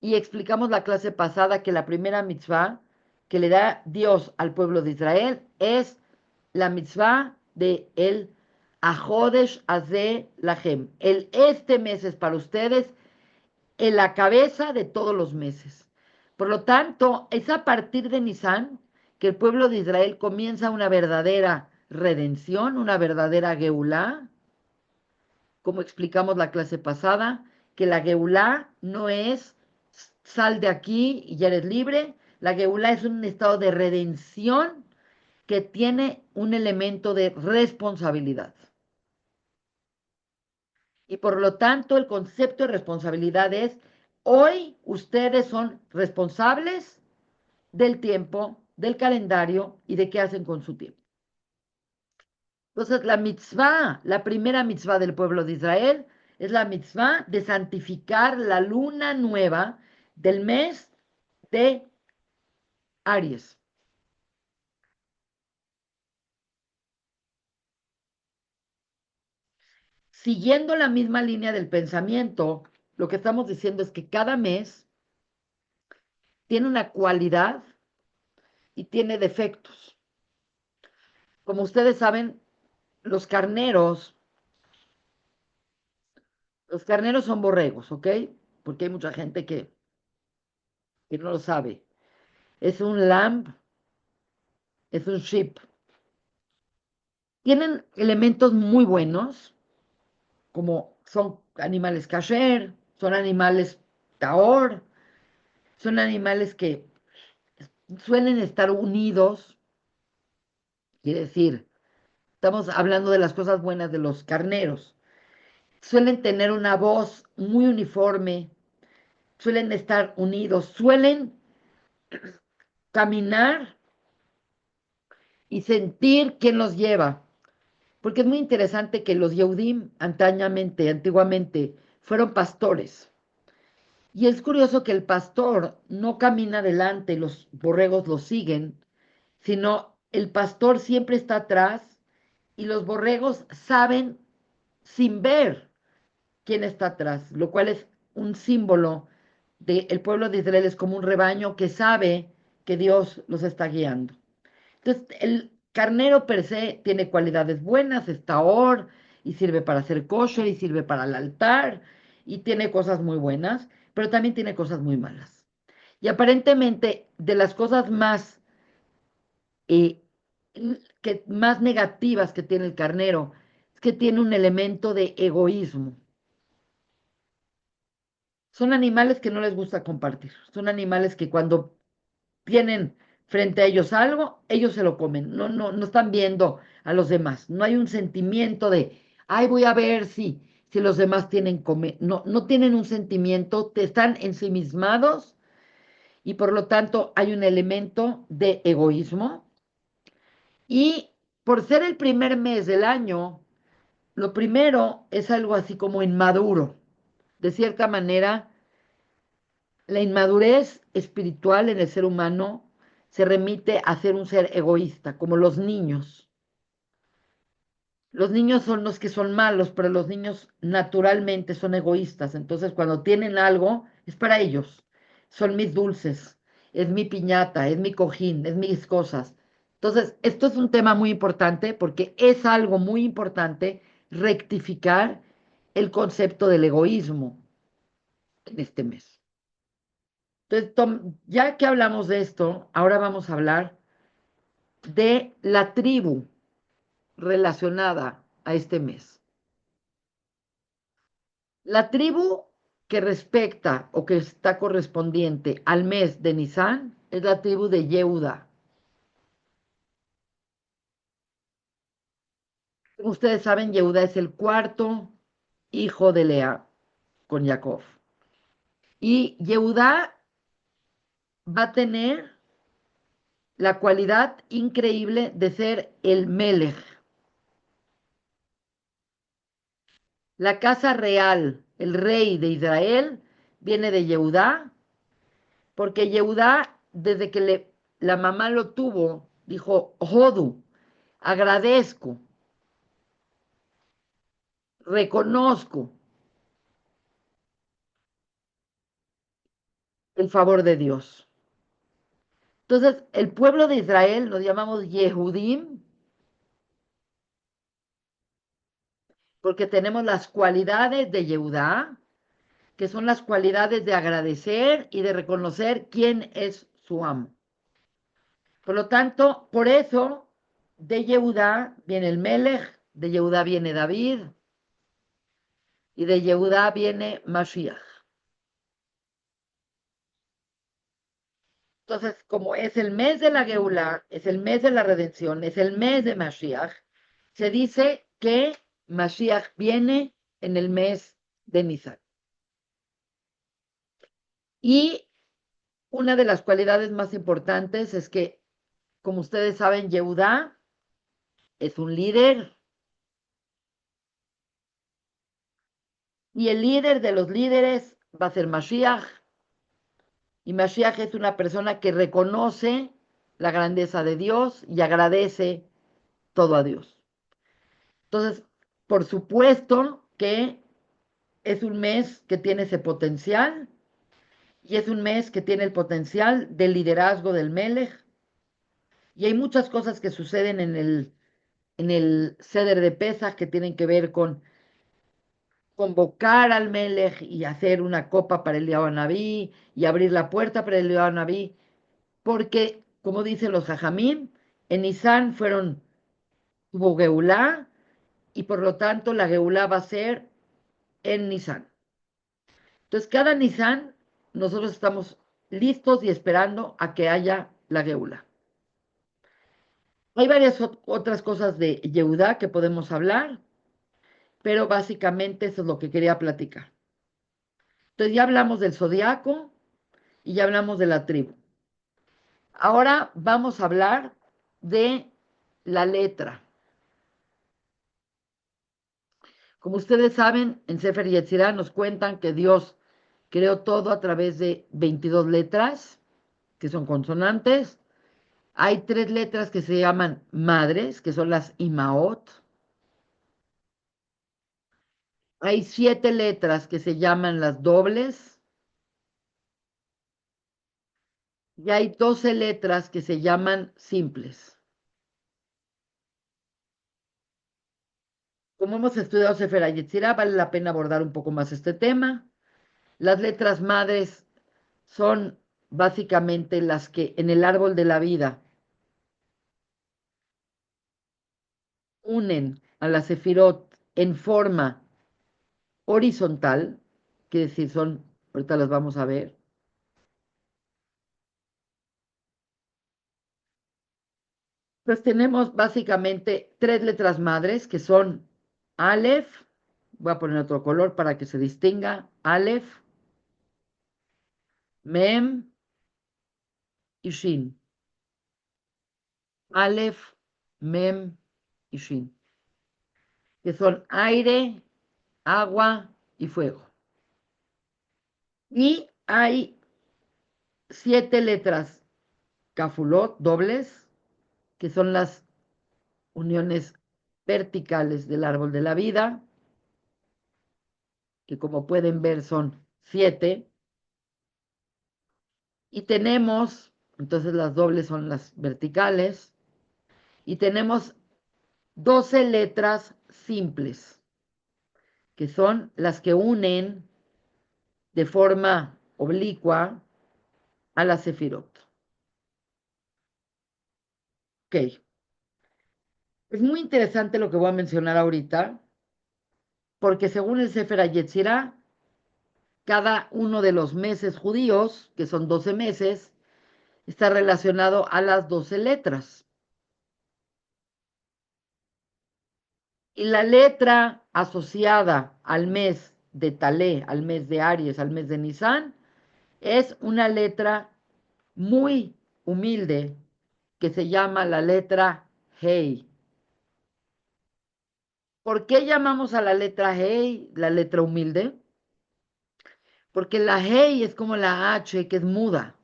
y explicamos la clase pasada que la primera mitzvah que le da Dios al pueblo de Israel es la mitzvah de el Ajodesh Azeh Lahem. Este mes es para ustedes en la cabeza de todos los meses. Por lo tanto, es a partir de Nisan que el pueblo de Israel comienza una verdadera redención, una verdadera Geulá, como explicamos la clase pasada, que la Geulá no es sal de aquí y ya eres libre, la Geulá es un estado de redención que tiene un elemento de responsabilidad. Y por lo tanto, el concepto de responsabilidad es, hoy ustedes son responsables del tiempo, del calendario y de qué hacen con su tiempo. Entonces, la primera mitzvah del pueblo de Israel es la mitzvah de santificar la luna nueva del mes de Aries. Siguiendo la misma línea del pensamiento, lo que estamos diciendo es que cada mes tiene una cualidad y tiene defectos. Como ustedes saben, los carneros, los carneros son borregos, ¿ok? Porque hay mucha gente que no lo sabe. Es un lamb, es un sheep. Tienen elementos muy buenos, como son animales kasher, son animales taor, son animales que suelen estar unidos, quiere decir, estamos hablando de las cosas buenas de los carneros. Suelen tener una voz muy uniforme, suelen estar unidos, suelen caminar y sentir quién los lleva. Porque es muy interesante que los Yehudim antiguamente, fueron pastores. Y es curioso que el pastor no camina adelante y los borregos lo siguen, sino el pastor siempre está atrás y los borregos saben sin ver quién está atrás, lo cual es un símbolo del pueblo de Israel, es como un rebaño que sabe que Dios los está guiando. Entonces, el carnero per se tiene cualidades buenas, es tahor y sirve para hacer kosher y sirve para el altar y tiene cosas muy buenas, pero también tiene cosas muy malas. Y aparentemente, de las cosas eh, más negativas que tiene el carnero, es que tiene un elemento de egoísmo. Son animales que no les gusta compartir. Son animales que cuando tienen frente a ellos algo, ellos se lo comen. No están viendo a los demás. No hay un sentimiento de, ay, voy a ver si los demás tienen comer. No tienen un sentimiento, están ensimismados y por lo tanto hay un elemento de egoísmo. Y por ser el primer mes del año, lo primero es algo así como inmaduro. De cierta manera, la inmadurez espiritual en el ser humano se remite a ser un ser egoísta, como los niños. Los niños son los que son malos, pero los niños naturalmente son egoístas. Entonces, cuando tienen algo, es para ellos. Son mis dulces, es mi piñata, es mi cojín, es mis cosas. Entonces, esto es un tema muy importante porque es algo muy importante rectificar el concepto del egoísmo en este mes. Entonces, ya que hablamos de esto, ahora vamos a hablar de la tribu relacionada a este mes. La tribu que respecta o que está correspondiente al mes de Nisan es la tribu de Yehuda. Como ustedes saben, Yehuda es el cuarto hijo de Lea con Jacob. Y Yehuda va a tener la cualidad increíble de ser el Melech. La casa real, el rey de Israel, viene de Yehudá, porque Yehudá, desde que la mamá lo tuvo, dijo, Jodu, agradezco, reconozco el favor de Dios. Entonces, el pueblo de Israel nos llamamos Yehudim, porque tenemos las cualidades de Yehudá, que son las cualidades de agradecer y de reconocer quién es su amo. Por lo tanto, por eso de Yehudá viene el Melech, de Yehudá viene David y de Yehudá viene Mashiach. Entonces, como es el mes de la Geulá, es el mes de la redención, es el mes de Mashiach, se dice que Mashiach viene en el mes de Nisan. Y una de las cualidades más importantes es que, como ustedes saben, Yehudá es un líder. Y el líder de los líderes va a ser Mashiach. Y Mashiach es una persona que reconoce la grandeza de Dios y agradece todo a Dios. Entonces, por supuesto que es un mes que tiene ese potencial y es un mes que tiene el potencial del liderazgo del Melech. Y hay muchas cosas que suceden en el Seder de Pesach que tienen que ver con convocar al Melech y hacer una copa para el Naví y abrir la puerta para el Naví, porque, como dicen los Jajamim, en Nisan hubo Geulá, y por lo tanto la Geulá va a ser en Nisan. Entonces, cada Nisan, nosotros estamos listos y esperando a que haya la Geulá. Hay varias otras cosas de Yehudá que podemos hablar, pero básicamente eso es lo que quería platicar. Entonces, ya hablamos del zodiaco y ya hablamos de la tribu. Ahora vamos a hablar de la letra. Como ustedes saben, en Sefer Yetzirah nos cuentan que Dios Creo todo a través de 22 letras, que son consonantes. Hay 3 letras que se llaman madres, que son las Imaot. Hay 7 letras que se llaman las dobles. Y hay 12 letras que se llaman simples. Como hemos estudiado Sefer Yetzirah, vale la pena abordar un poco más este tema. Las letras madres son básicamente las que en el árbol de la vida unen a la Sefirot en forma horizontal, quiere decir, ahorita las vamos a ver. Pues tenemos básicamente 3 letras madres que son Aleph, voy a poner otro color para que se distinga, Aleph, Mem y Shin. Aleph, Mem y Shin, que son aire, agua y fuego. Y hay 7 letras Kafulot, dobles, que son las uniones verticales del árbol de la vida, que como pueden ver son 7. Y tenemos, entonces las dobles son las verticales, y tenemos 12 letras simples, que son las que unen de forma oblicua a la Sefirot. Ok, es muy interesante lo que voy a mencionar ahorita, porque según el Sefer Yetzirah, cada uno de los meses judíos, que son 12 meses, está relacionado a las 12 letras. Y la letra asociada al mes de Talé, al mes de Aries, al mes de Nisan, es una letra muy humilde que se llama la letra Hey. ¿Por qué llamamos a la letra Hey la letra humilde? Porque la Hey es como la H que es muda.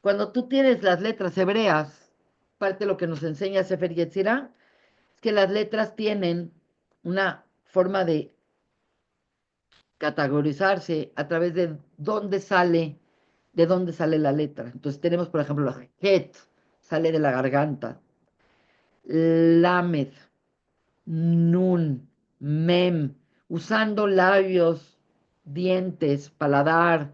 Cuando tú tienes las letras hebreas, parte de lo que nos enseña Sefer Yetzirah, es que las letras tienen una forma de categorizarse a través de dónde sale la letra. Entonces tenemos, por ejemplo, la Het, sale de la garganta, Lamed, Nun, Mem, usando labios, dientes, paladar,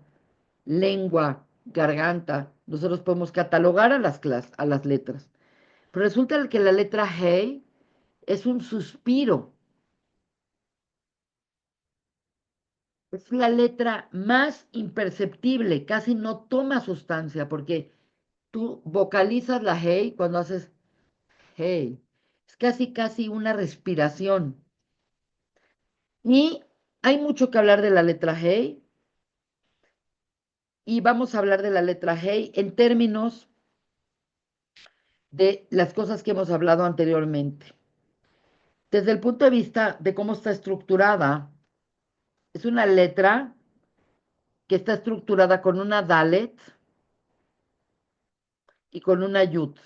lengua, garganta. Nosotros podemos catalogar a las letras. Pero resulta que la letra Hey es un suspiro. Es la letra más imperceptible, casi no toma sustancia, porque tú vocalizas la hey cuando haces hey. Es casi una respiración. Y hay mucho que hablar de la letra hey, y vamos a hablar de la letra hey en términos de las cosas que hemos hablado anteriormente. Desde el punto de vista de cómo está estructurada, es una letra que está estructurada con una dalet y con una yud.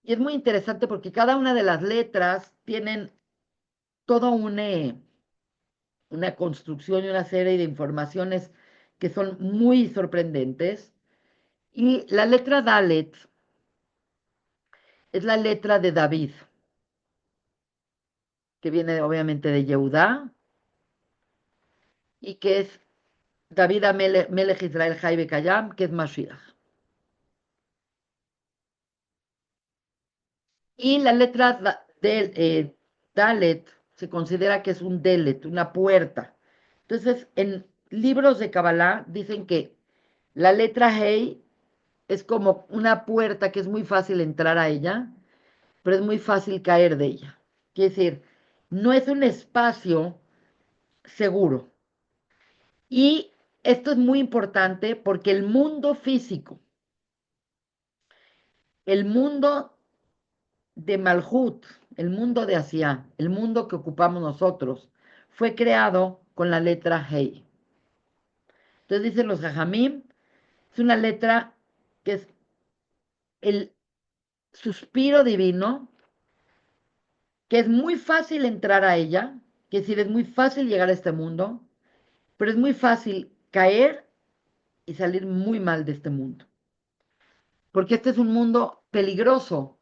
Y es muy interesante porque cada una de las letras tienen toda una construcción y una serie de informaciones que son muy sorprendentes. Y la letra Dalet es la letra de David, que viene obviamente de Yehudá, y que es David Melech Israel Jaibe Kayam, que es Mashiach. Y la letra de Dalet se considera que es un Delet, una puerta. Entonces, en libros de Kabbalah dicen que la letra Hey es como una puerta que es muy fácil entrar a ella, pero es muy fácil caer de ella. Quiere decir, no es un espacio seguro. Y esto es muy importante porque el mundo físico, el mundo de Malhut, el mundo de Asiá, el mundo que ocupamos nosotros, fue creado con la letra Hey. Entonces dicen los Jajamim, es una letra que es el suspiro divino, que es muy fácil entrar a ella, que es decir, es muy fácil llegar a este mundo, pero es muy fácil caer y salir muy mal de este mundo. Porque este es un mundo peligroso,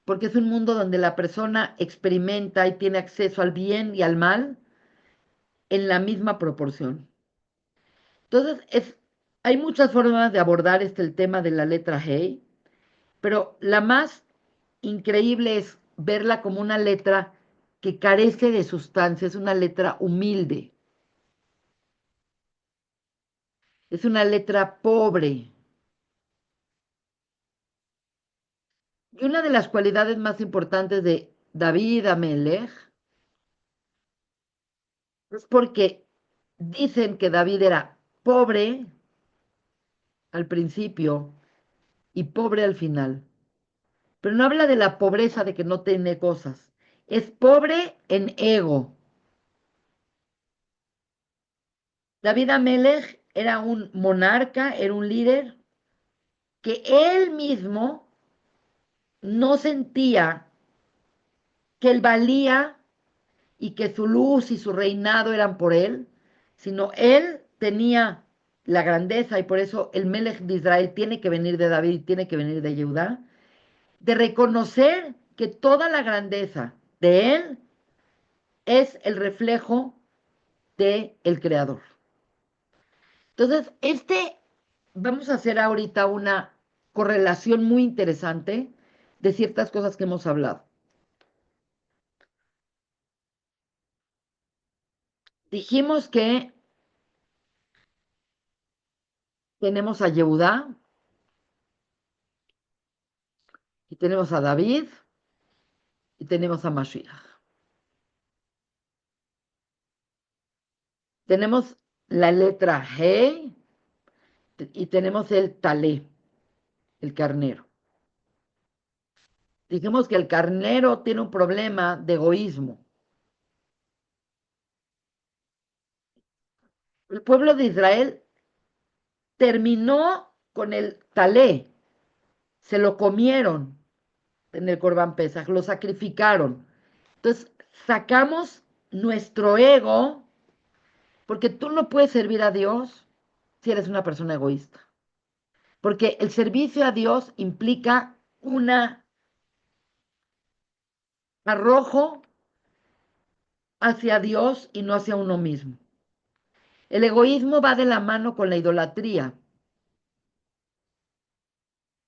porque es un mundo donde la persona experimenta y tiene acceso al bien y al mal en la misma proporción. Entonces, hay muchas formas de abordar el tema de la letra Hey, pero la más increíble es verla como una letra que carece de sustancia, es una letra humilde, es una letra pobre. Y una de las cualidades más importantes de David Amelech es porque dicen que David era pobre al principio y pobre al final. Pero no habla de la pobreza de que no tiene cosas. Es pobre en ego. David Amelech era un monarca, era un líder que él mismo no sentía que él valía y que su luz y su reinado eran por él, sino él tenía la grandeza y por eso el Melech de Israel tiene que venir de David, tiene que venir de Judá, de reconocer que toda la grandeza de él es el reflejo de el creador. Entonces, vamos a hacer ahorita una correlación muy interesante de ciertas cosas que hemos hablado. Dijimos que tenemos a Yehudá y tenemos a David y tenemos a Mashiach. Tenemos la letra He y tenemos el Talé, el carnero. Dijimos que el carnero tiene un problema de egoísmo. El pueblo de Israel terminó con el Talé, se lo comieron en el Corban Pesaj, lo sacrificaron. Entonces, sacamos nuestro ego, porque tú no puedes servir a Dios si eres una persona egoísta. Porque el servicio a Dios implica un arrojo hacia Dios y no hacia uno mismo. El egoísmo va de la mano con la idolatría.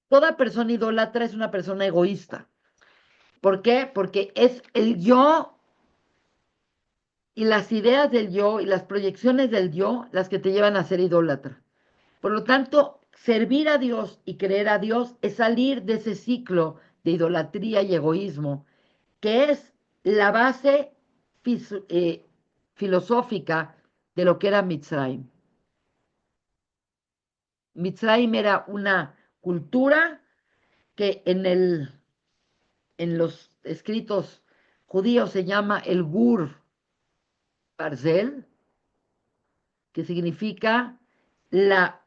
Toda persona idólatra es una persona egoísta. ¿Por qué? Porque es el yo y las ideas del yo y las proyecciones del yo las que te llevan a ser idólatra. Por lo tanto, servir a Dios y creer a Dios es salir de ese ciclo de idolatría y egoísmo, que es la base filosófica de lo que era Mitzrayim. Mitzrayim era una cultura que en los escritos judíos se llama el Gur Barzel, que significa la,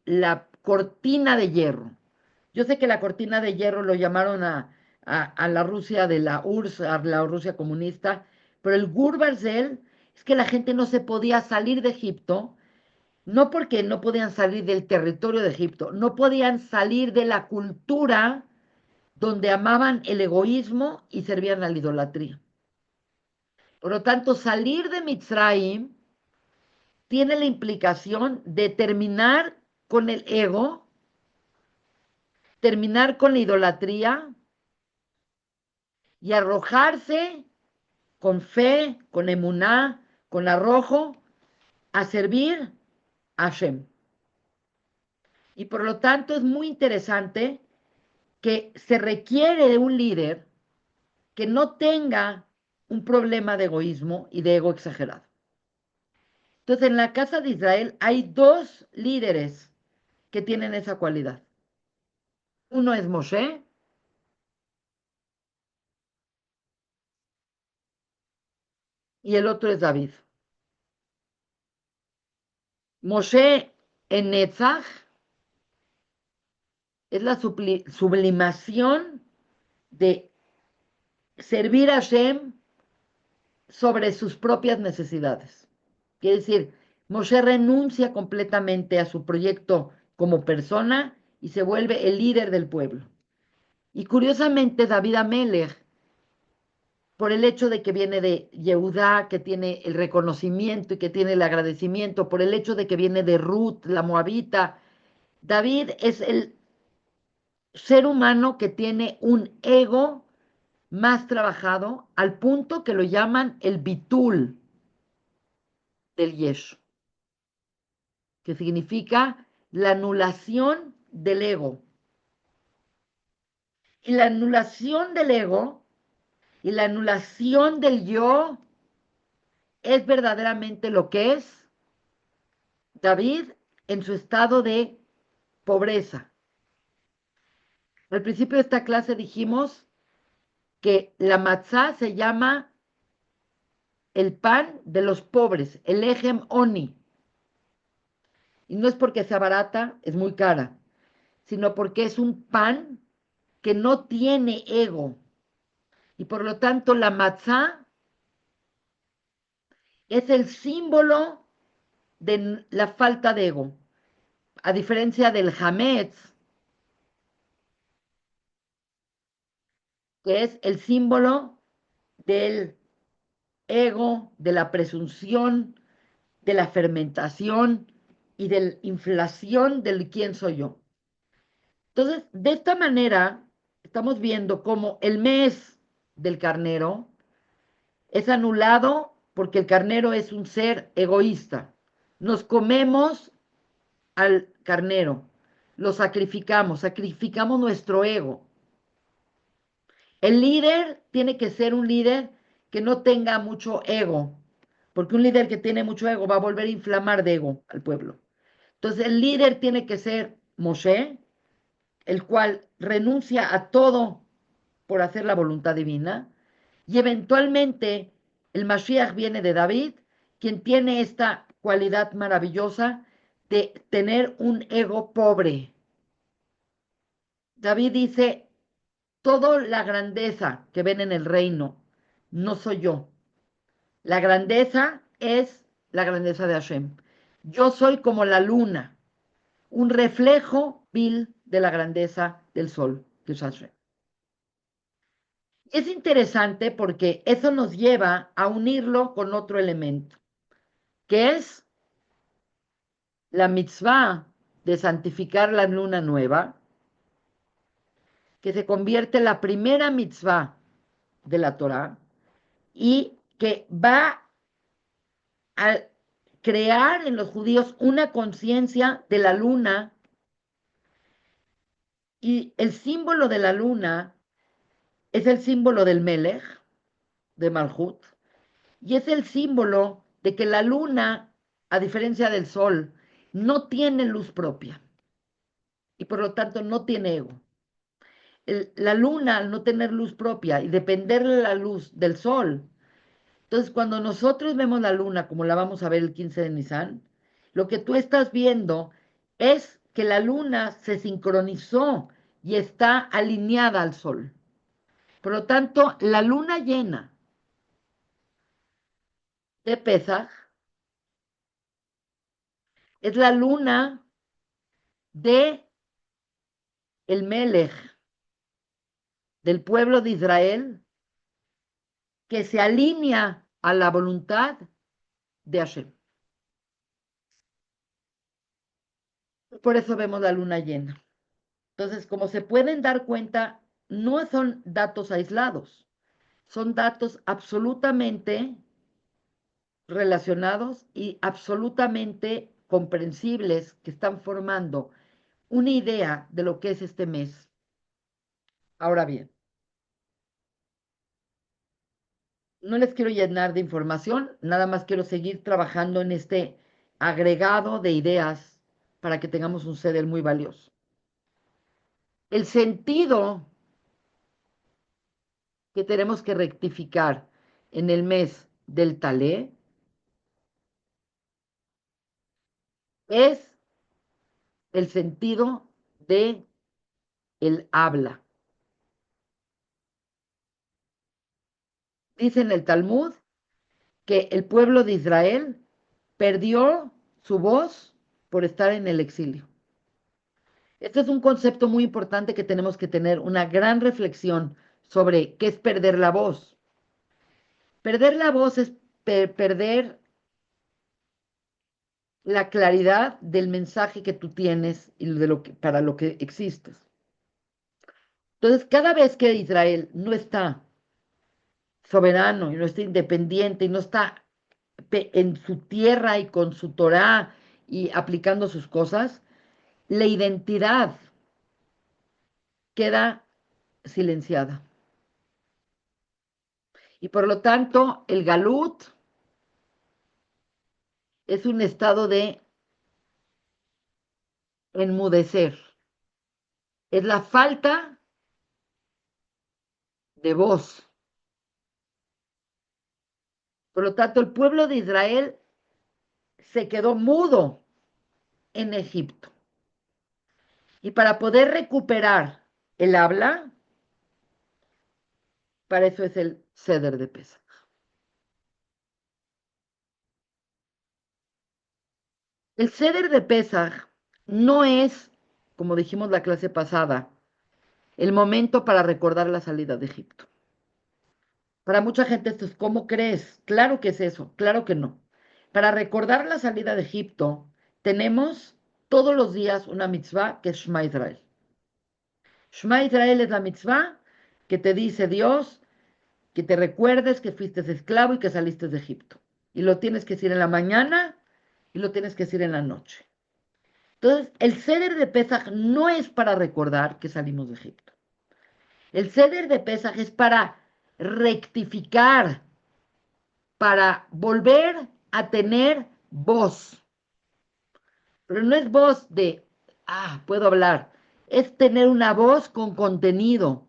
la cortina de hierro. Yo sé que la cortina de hierro lo llamaron a la Rusia de la URSS, a la Rusia comunista, pero el Gur Barzel es que la gente no se podía salir de Egipto, no porque no podían salir del territorio de Egipto, no podían salir de la cultura donde amaban el egoísmo y servían a la idolatría. Por lo tanto, salir de Mitzrayim tiene la implicación de terminar con el ego, terminar con la idolatría y arrojarse con fe, con emuná, con arrojo, a servir a Hashem. Y por lo tanto es muy interesante que se requiere de un líder que no tenga un problema de egoísmo y de ego exagerado. Entonces, en la casa de Israel hay dos líderes que tienen esa cualidad. Uno es Moshe y el otro es David. Moshe en Netzach es la sublimación de servir a Hashem sobre sus propias necesidades. Quiere decir, Moshe renuncia completamente a su proyecto como persona y se vuelve el líder del pueblo. Y curiosamente, David Amelech, por el hecho de que viene de Yehudá, que tiene el reconocimiento y que tiene el agradecimiento, por el hecho de que viene de Ruth, la moabita, David es el ser humano que tiene un ego más trabajado al punto que lo llaman el bitul del yesh, que significa la anulación del ego. Y la anulación del ego y la anulación del yo es verdaderamente lo que es David en su estado de pobreza. Al principio de esta clase dijimos que la matzá se llama el pan de los pobres, el ejem oni. Y no es porque sea barata, es muy cara, sino porque es un pan que no tiene ego. Y por lo tanto la matzá es el símbolo de la falta de ego. A diferencia del hametz, que es el símbolo del ego, de la presunción, de la fermentación y de la inflación del quién soy yo. Entonces, de esta manera, estamos viendo cómo el mes del carnero es anulado porque el carnero es un ser egoísta. Nos comemos al carnero, lo sacrificamos, sacrificamos nuestro ego. El líder tiene que ser un líder que no tenga mucho ego, porque un líder que tiene mucho ego va a volver a inflamar de ego al pueblo. Entonces el líder tiene que ser Moshe, el cual renuncia a todo por hacer la voluntad divina, y eventualmente el Mashiach viene de David, quien tiene esta cualidad maravillosa de tener un ego pobre. David dice, toda la grandeza que ven en el reino no soy yo. La grandeza es la grandeza de Hashem. Yo soy como la luna, un reflejo vil de la grandeza del sol, que es Hashem. Es interesante porque eso nos lleva a unirlo con otro elemento, que es la mitzvah de santificar la luna nueva, que se convierte en la primera mitzvah de la Torah y que va a crear en los judíos una conciencia de la luna, y el símbolo de la luna es el símbolo del Melech, de Malhut, y es el símbolo de que la luna, a diferencia del sol, no tiene luz propia y por lo tanto no tiene ego. La luna, al no tener luz propia y depender de la luz del sol, entonces cuando nosotros vemos la luna como la vamos a ver el 15 de Nisan, lo que tú estás viendo es que la luna se sincronizó y está alineada al sol. Por lo tanto, la luna llena de Pesaj es la luna de el Melech, del pueblo de Israel, que se alinea a la voluntad de Hashem. Por eso vemos la luna llena. Entonces, como se pueden dar cuenta, no son datos aislados, son datos absolutamente relacionados y absolutamente comprensibles que están formando una idea de lo que es este mes. Ahora bien, no les quiero llenar de información, nada más quiero seguir trabajando en este agregado de ideas para que tengamos un ceder muy valioso. El sentido que tenemos que rectificar en el mes del talé es el sentido de el habla. Dice en el Talmud que el pueblo de Israel perdió su voz por estar en el exilio. Este es un concepto muy importante que tenemos que tener una gran reflexión sobre qué es perder la voz. Perder la voz es perder la claridad del mensaje que tú tienes y de para lo que existes. Entonces, cada vez que Israel no está soberano y no está independiente y no está en su tierra y con su Torá y aplicando sus cosas, la identidad queda silenciada. Y por lo tanto, el galut es un estado de enmudecer. Es la falta de voz. Por lo tanto, el pueblo de Israel se quedó mudo en Egipto. Y para poder recuperar el habla, para eso es el ceder de Pesach. El ceder de Pesach no es, como dijimos la clase pasada, el momento para recordar la salida de Egipto. Para mucha gente esto es, ¿cómo crees? Claro que es eso, claro que no. Para recordar la salida de Egipto, tenemos todos los días una mitzvah que es Shema Israel. Shema Israel es la mitzvah que te dice Dios que te recuerdes que fuiste esclavo y que saliste de Egipto. Y lo tienes que decir en la mañana y lo tienes que decir en la noche. Entonces, el ceder de Pesaj no es para recordar que salimos de Egipto. El ceder de Pesaj es para rectificar, para volver a tener voz. Pero no es voz de, puedo hablar. Es tener una voz con contenido,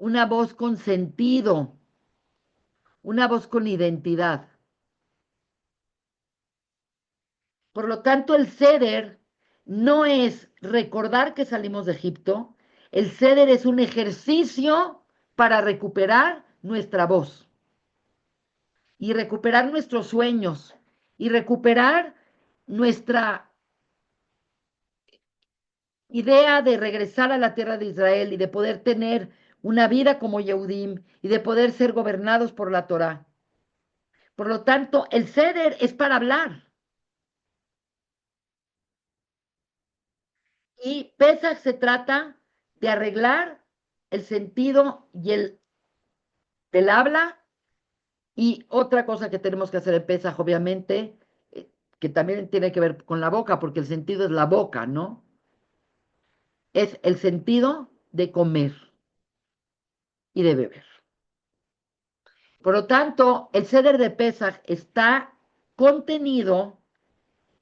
una voz con sentido, una voz con identidad. Por lo tanto, el ceder no es recordar que salimos de Egipto, el ceder es un ejercicio para recuperar nuestra voz y recuperar nuestros sueños y recuperar nuestra idea de regresar a la tierra de Israel y de poder tener una vida como Yehudim y de poder ser gobernados por la Torá. Por lo tanto, el ceder es para hablar. Y Pesach se trata de arreglar el sentido y el del habla. Y otra cosa que tenemos que hacer en Pesach, obviamente, que también tiene que ver con la boca, porque el sentido es la boca, ¿no? Es el sentido de comer y de beber. Por lo tanto, el ceder de Pesach está contenido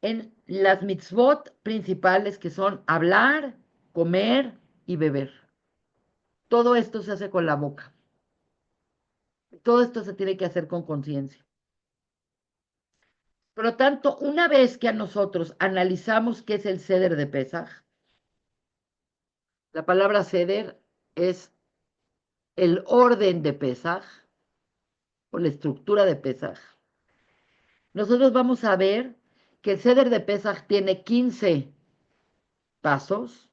en las mitzvot principales que son hablar, comer y beber. Todo esto se hace con la boca. Todo esto se tiene que hacer con conciencia. Por lo tanto, una vez que a nosotros analizamos qué es el ceder de Pesaj, la palabra ceder es el orden de Pesaj o la estructura de Pesaj. Nosotros vamos a ver que el ceder de Pesaj tiene 15 pasos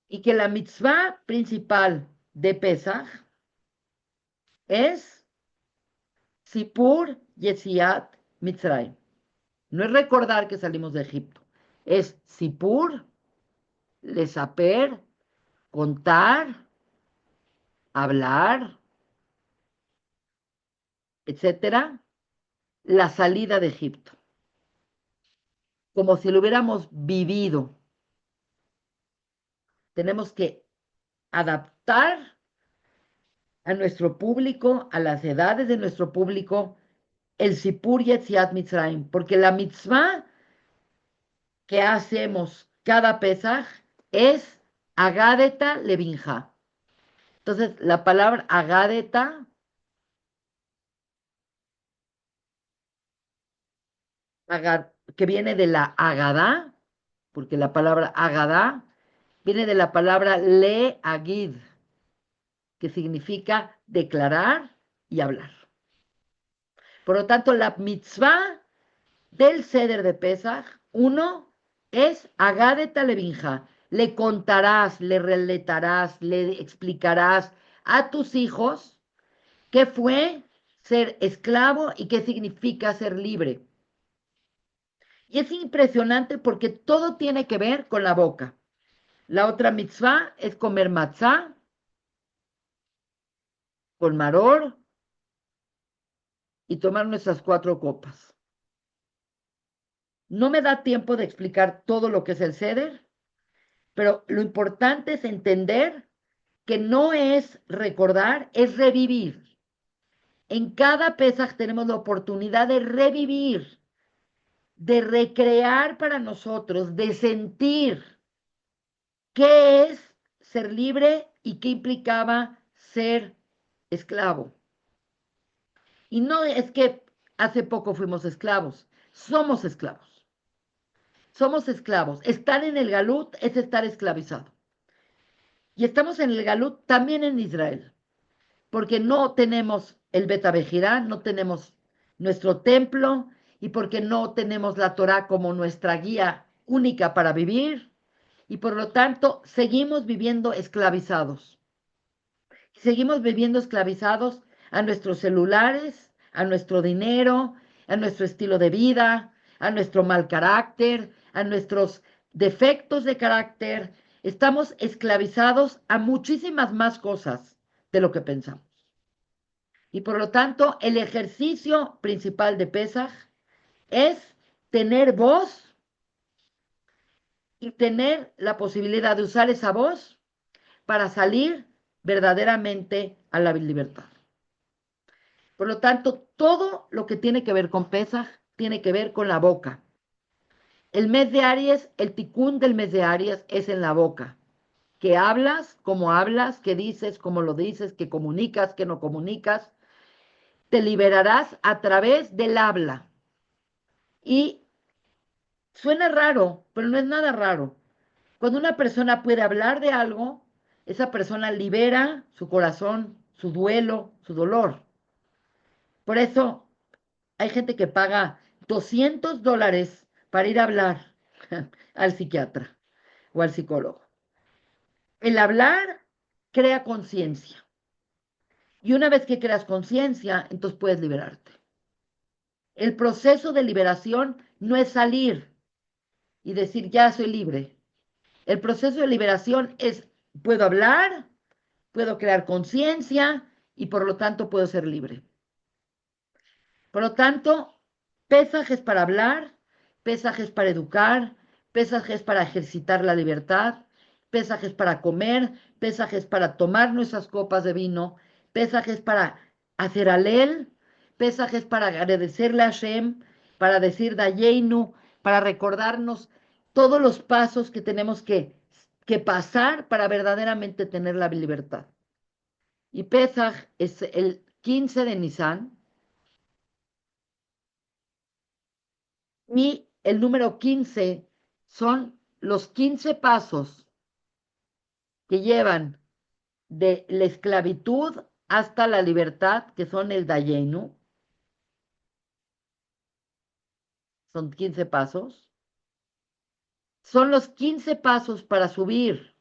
y que la mitzvah principal de Pesaj es Sipur Yetziat Mitzrayim. No es recordar que salimos de Egipto, es Sipur, Lesaper, contar, hablar, etcétera, la salida de Egipto, como si lo hubiéramos vivido. Tenemos que adaptar a nuestro público, a las edades de nuestro público, el Sipur Yetziat Mitzrayim, porque la mitzvah que hacemos cada Pesaj es Agadeta Levinja. Entonces, la palabra agadeta, que viene de la agadá, porque la palabra agadá viene de la palabra le agid, que significa declarar y hablar. Por lo tanto, la mitzvah del Seder de Pesach, uno, es agadeta levinja. Le contarás, le relatarás, le explicarás a tus hijos qué fue ser esclavo y qué significa ser libre. Y es impresionante porque todo tiene que ver con la boca. La otra mitzvah es comer matzá con maror y tomar nuestras 4 copas. No me da tiempo de explicar todo lo que es el ceder, pero lo importante es entender que no es recordar, es revivir. En cada Pesaj tenemos la oportunidad de revivir, de recrear para nosotros, de sentir qué es ser libre y qué implicaba ser esclavo. Y no es que hace poco fuimos esclavos, somos esclavos. Somos esclavos. Estar en el galut es estar esclavizado. Y estamos en el galut también en Israel, porque no tenemos el Betabejirá, no tenemos nuestro templo y porque no tenemos la Torá como nuestra guía única para vivir y por lo tanto seguimos viviendo esclavizados. Seguimos viviendo esclavizados a nuestros celulares, a nuestro dinero, a nuestro estilo de vida, a nuestro mal carácter, a nuestros defectos de carácter. Estamos esclavizados a muchísimas más cosas de lo que pensamos. Y por lo tanto, el ejercicio principal de Pesaj es tener voz y tener la posibilidad de usar esa voz para salir verdaderamente a la libertad. Por lo tanto, todo lo que tiene que ver con Pesaj tiene que ver con la boca. El mes de Aries, el ticún del mes de Aries es en la boca. Que hablas, que dices, cómo lo dices, que comunicas, que no comunicas. Te liberarás a través del habla. Y suena raro, pero no es nada raro. Cuando una persona puede hablar de algo, esa persona libera su corazón, su duelo, su dolor. Por eso hay gente que paga $200 para ir a hablar al psiquiatra o al psicólogo. El hablar crea conciencia. Y una vez que creas conciencia, entonces puedes liberarte. El proceso de liberación no es salir y decir, ya soy libre. El proceso de liberación es, puedo hablar, puedo crear conciencia y por lo tanto puedo ser libre. Por lo tanto, pesajes para hablar, pesajes para educar, pesajes para ejercitar la libertad, pesajes para comer, pesajes para tomar nuestras copas de vino, pesajes para hacer alel, pesajes para agradecerle a Hashem, para decir Dayenu, para recordarnos todos los pasos que tenemos que pasar para verdaderamente tener la libertad. Y Pesaj es el 15 de Nisan. Y el número 15 son los 15 pasos que llevan de la esclavitud hasta la libertad, que son el Dayenu. Son 15 pasos. Son los 15 pasos para subir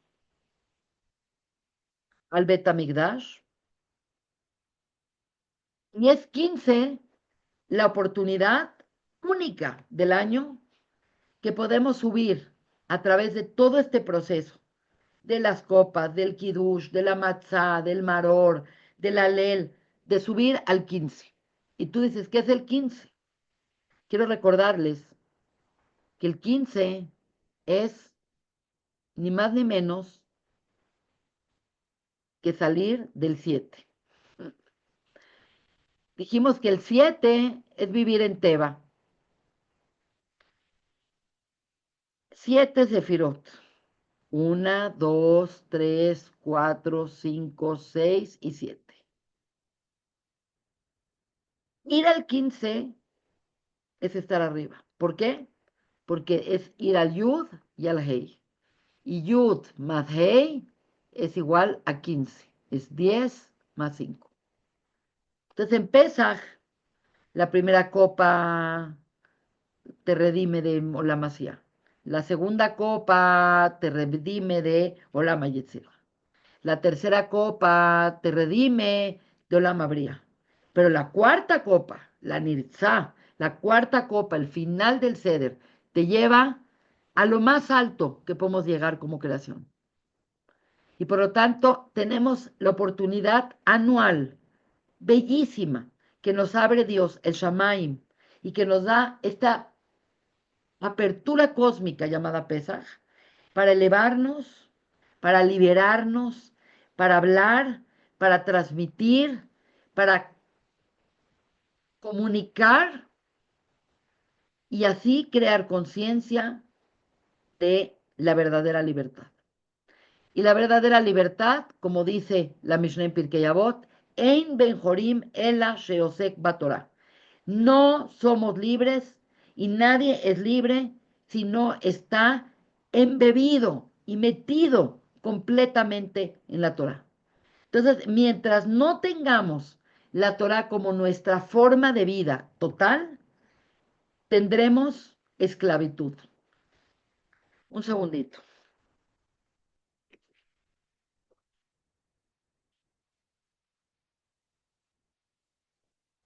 al Betamigdash. Y es 15 la oportunidad única del año que podemos subir a través de todo este proceso de las copas, del kiddush, de la matzá, del maror, del alel, de subir al 15. Y tú dices, ¿qué es el 15? Quiero recordarles que el 15 es ni más ni menos que salir del 7. Dijimos que el 7 es vivir en Teba. 7 sefirot. 1, 2, 3, 4, 5, 6 y 7. Ir al 15 es estar arriba. ¿Por qué? Porque es ir al Yud y al Hei. Y Yud más Hei es igual a 15. Es 10 más 5. Entonces en Pesaj, la primera copa te redime de Olam Asiá. La segunda copa te redime de Olam Yetzirah. La tercera copa te redime de Olam Abría. Pero la cuarta copa, la Nirzá, la cuarta copa, el final del Seder, te lleva a lo más alto que podemos llegar como creación. Y por lo tanto, tenemos la oportunidad anual, bellísima, que nos abre Dios, el Shamaim, y que nos da esta apertura cósmica llamada Pesaj, para elevarnos, para liberarnos, para hablar, para transmitir, para comunicar y así crear conciencia de la verdadera libertad. Y la verdadera libertad, como dice la Mishnah en Pirkei Avot, Ein ben jorim ela sheosek batorah. No somos libres y nadie es libre si no está embebido y metido completamente en la Torah. Entonces, mientras no tengamos la Torah como nuestra forma de vida total, tendremos esclavitud. Un segundito.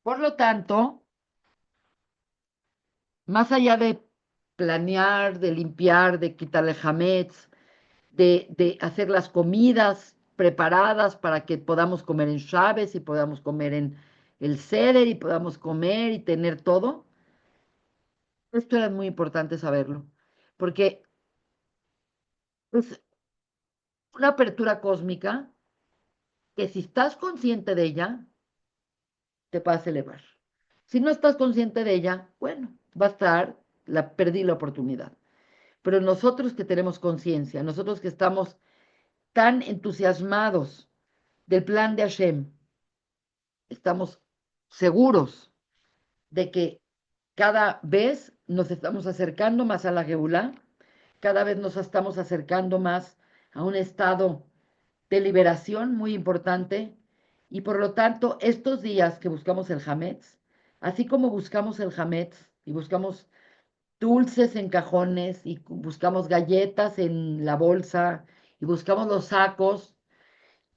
Por lo tanto, más allá de planear, de limpiar, de quitarle hametz, de hacer las comidas preparadas para que podamos comer en Shabes y podamos comer en el Seder y podamos comer y tener todo, esto era muy importante saberlo, porque es una apertura cósmica que si estás consciente de ella, te vas a elevar. Si no estás consciente de ella, bueno, va a estar, perdí la oportunidad. Pero nosotros que tenemos conciencia, nosotros que estamos tan entusiasmados del plan de Hashem, estamos seguros de que cada vez nos estamos acercando más a la Geulá, cada vez nos estamos acercando más a un estado de liberación muy importante y por lo tanto estos días que buscamos el Hametz, así como buscamos el Hametz y buscamos dulces en cajones y buscamos galletas en la bolsa y buscamos los sacos,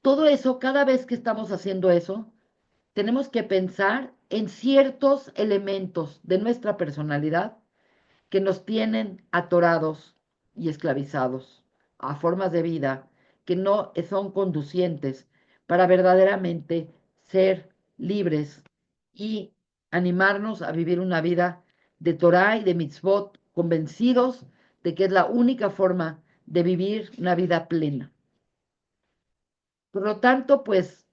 todo eso, cada vez que estamos haciendo eso, tenemos que pensar en ciertos elementos de nuestra personalidad que nos tienen atorados y esclavizados a formas de vida que no son conducientes para verdaderamente ser libres y animarnos a vivir una vida de Torah y de mitzvot, convencidos de que es la única forma de vivir una vida plena. Por lo tanto, pues,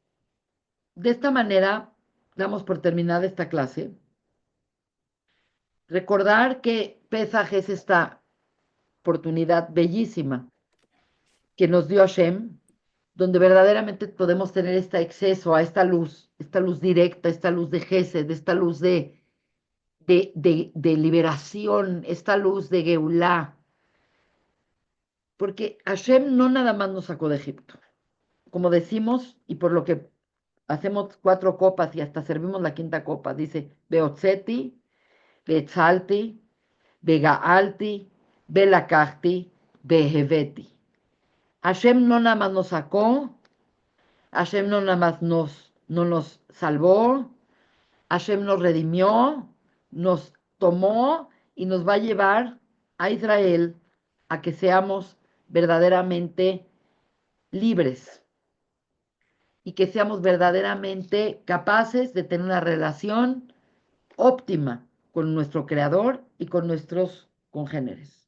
de esta manera damos por terminada esta clase. Recordar que Pesaj es esta oportunidad bellísima que nos dio Hashem, donde verdaderamente podemos tener este acceso a esta luz directa, esta luz de Gesed, esta luz de liberación, esta luz de Geulá. Porque Hashem no nada más nos sacó de Egipto. Como decimos, y por lo que hacemos 4 copas y hasta servimos la quinta copa, dice, Beotzeti, Beetzalti, Begaalti, Belakachti, Beheveti. Hashem no nada más nos sacó, Hashem no nada más no nos salvó, Hashem nos redimió, nos tomó y nos va a llevar a Israel a que seamos verdaderamente libres y que seamos verdaderamente capaces de tener una relación óptima con nuestro Creador y con nuestros congéneres.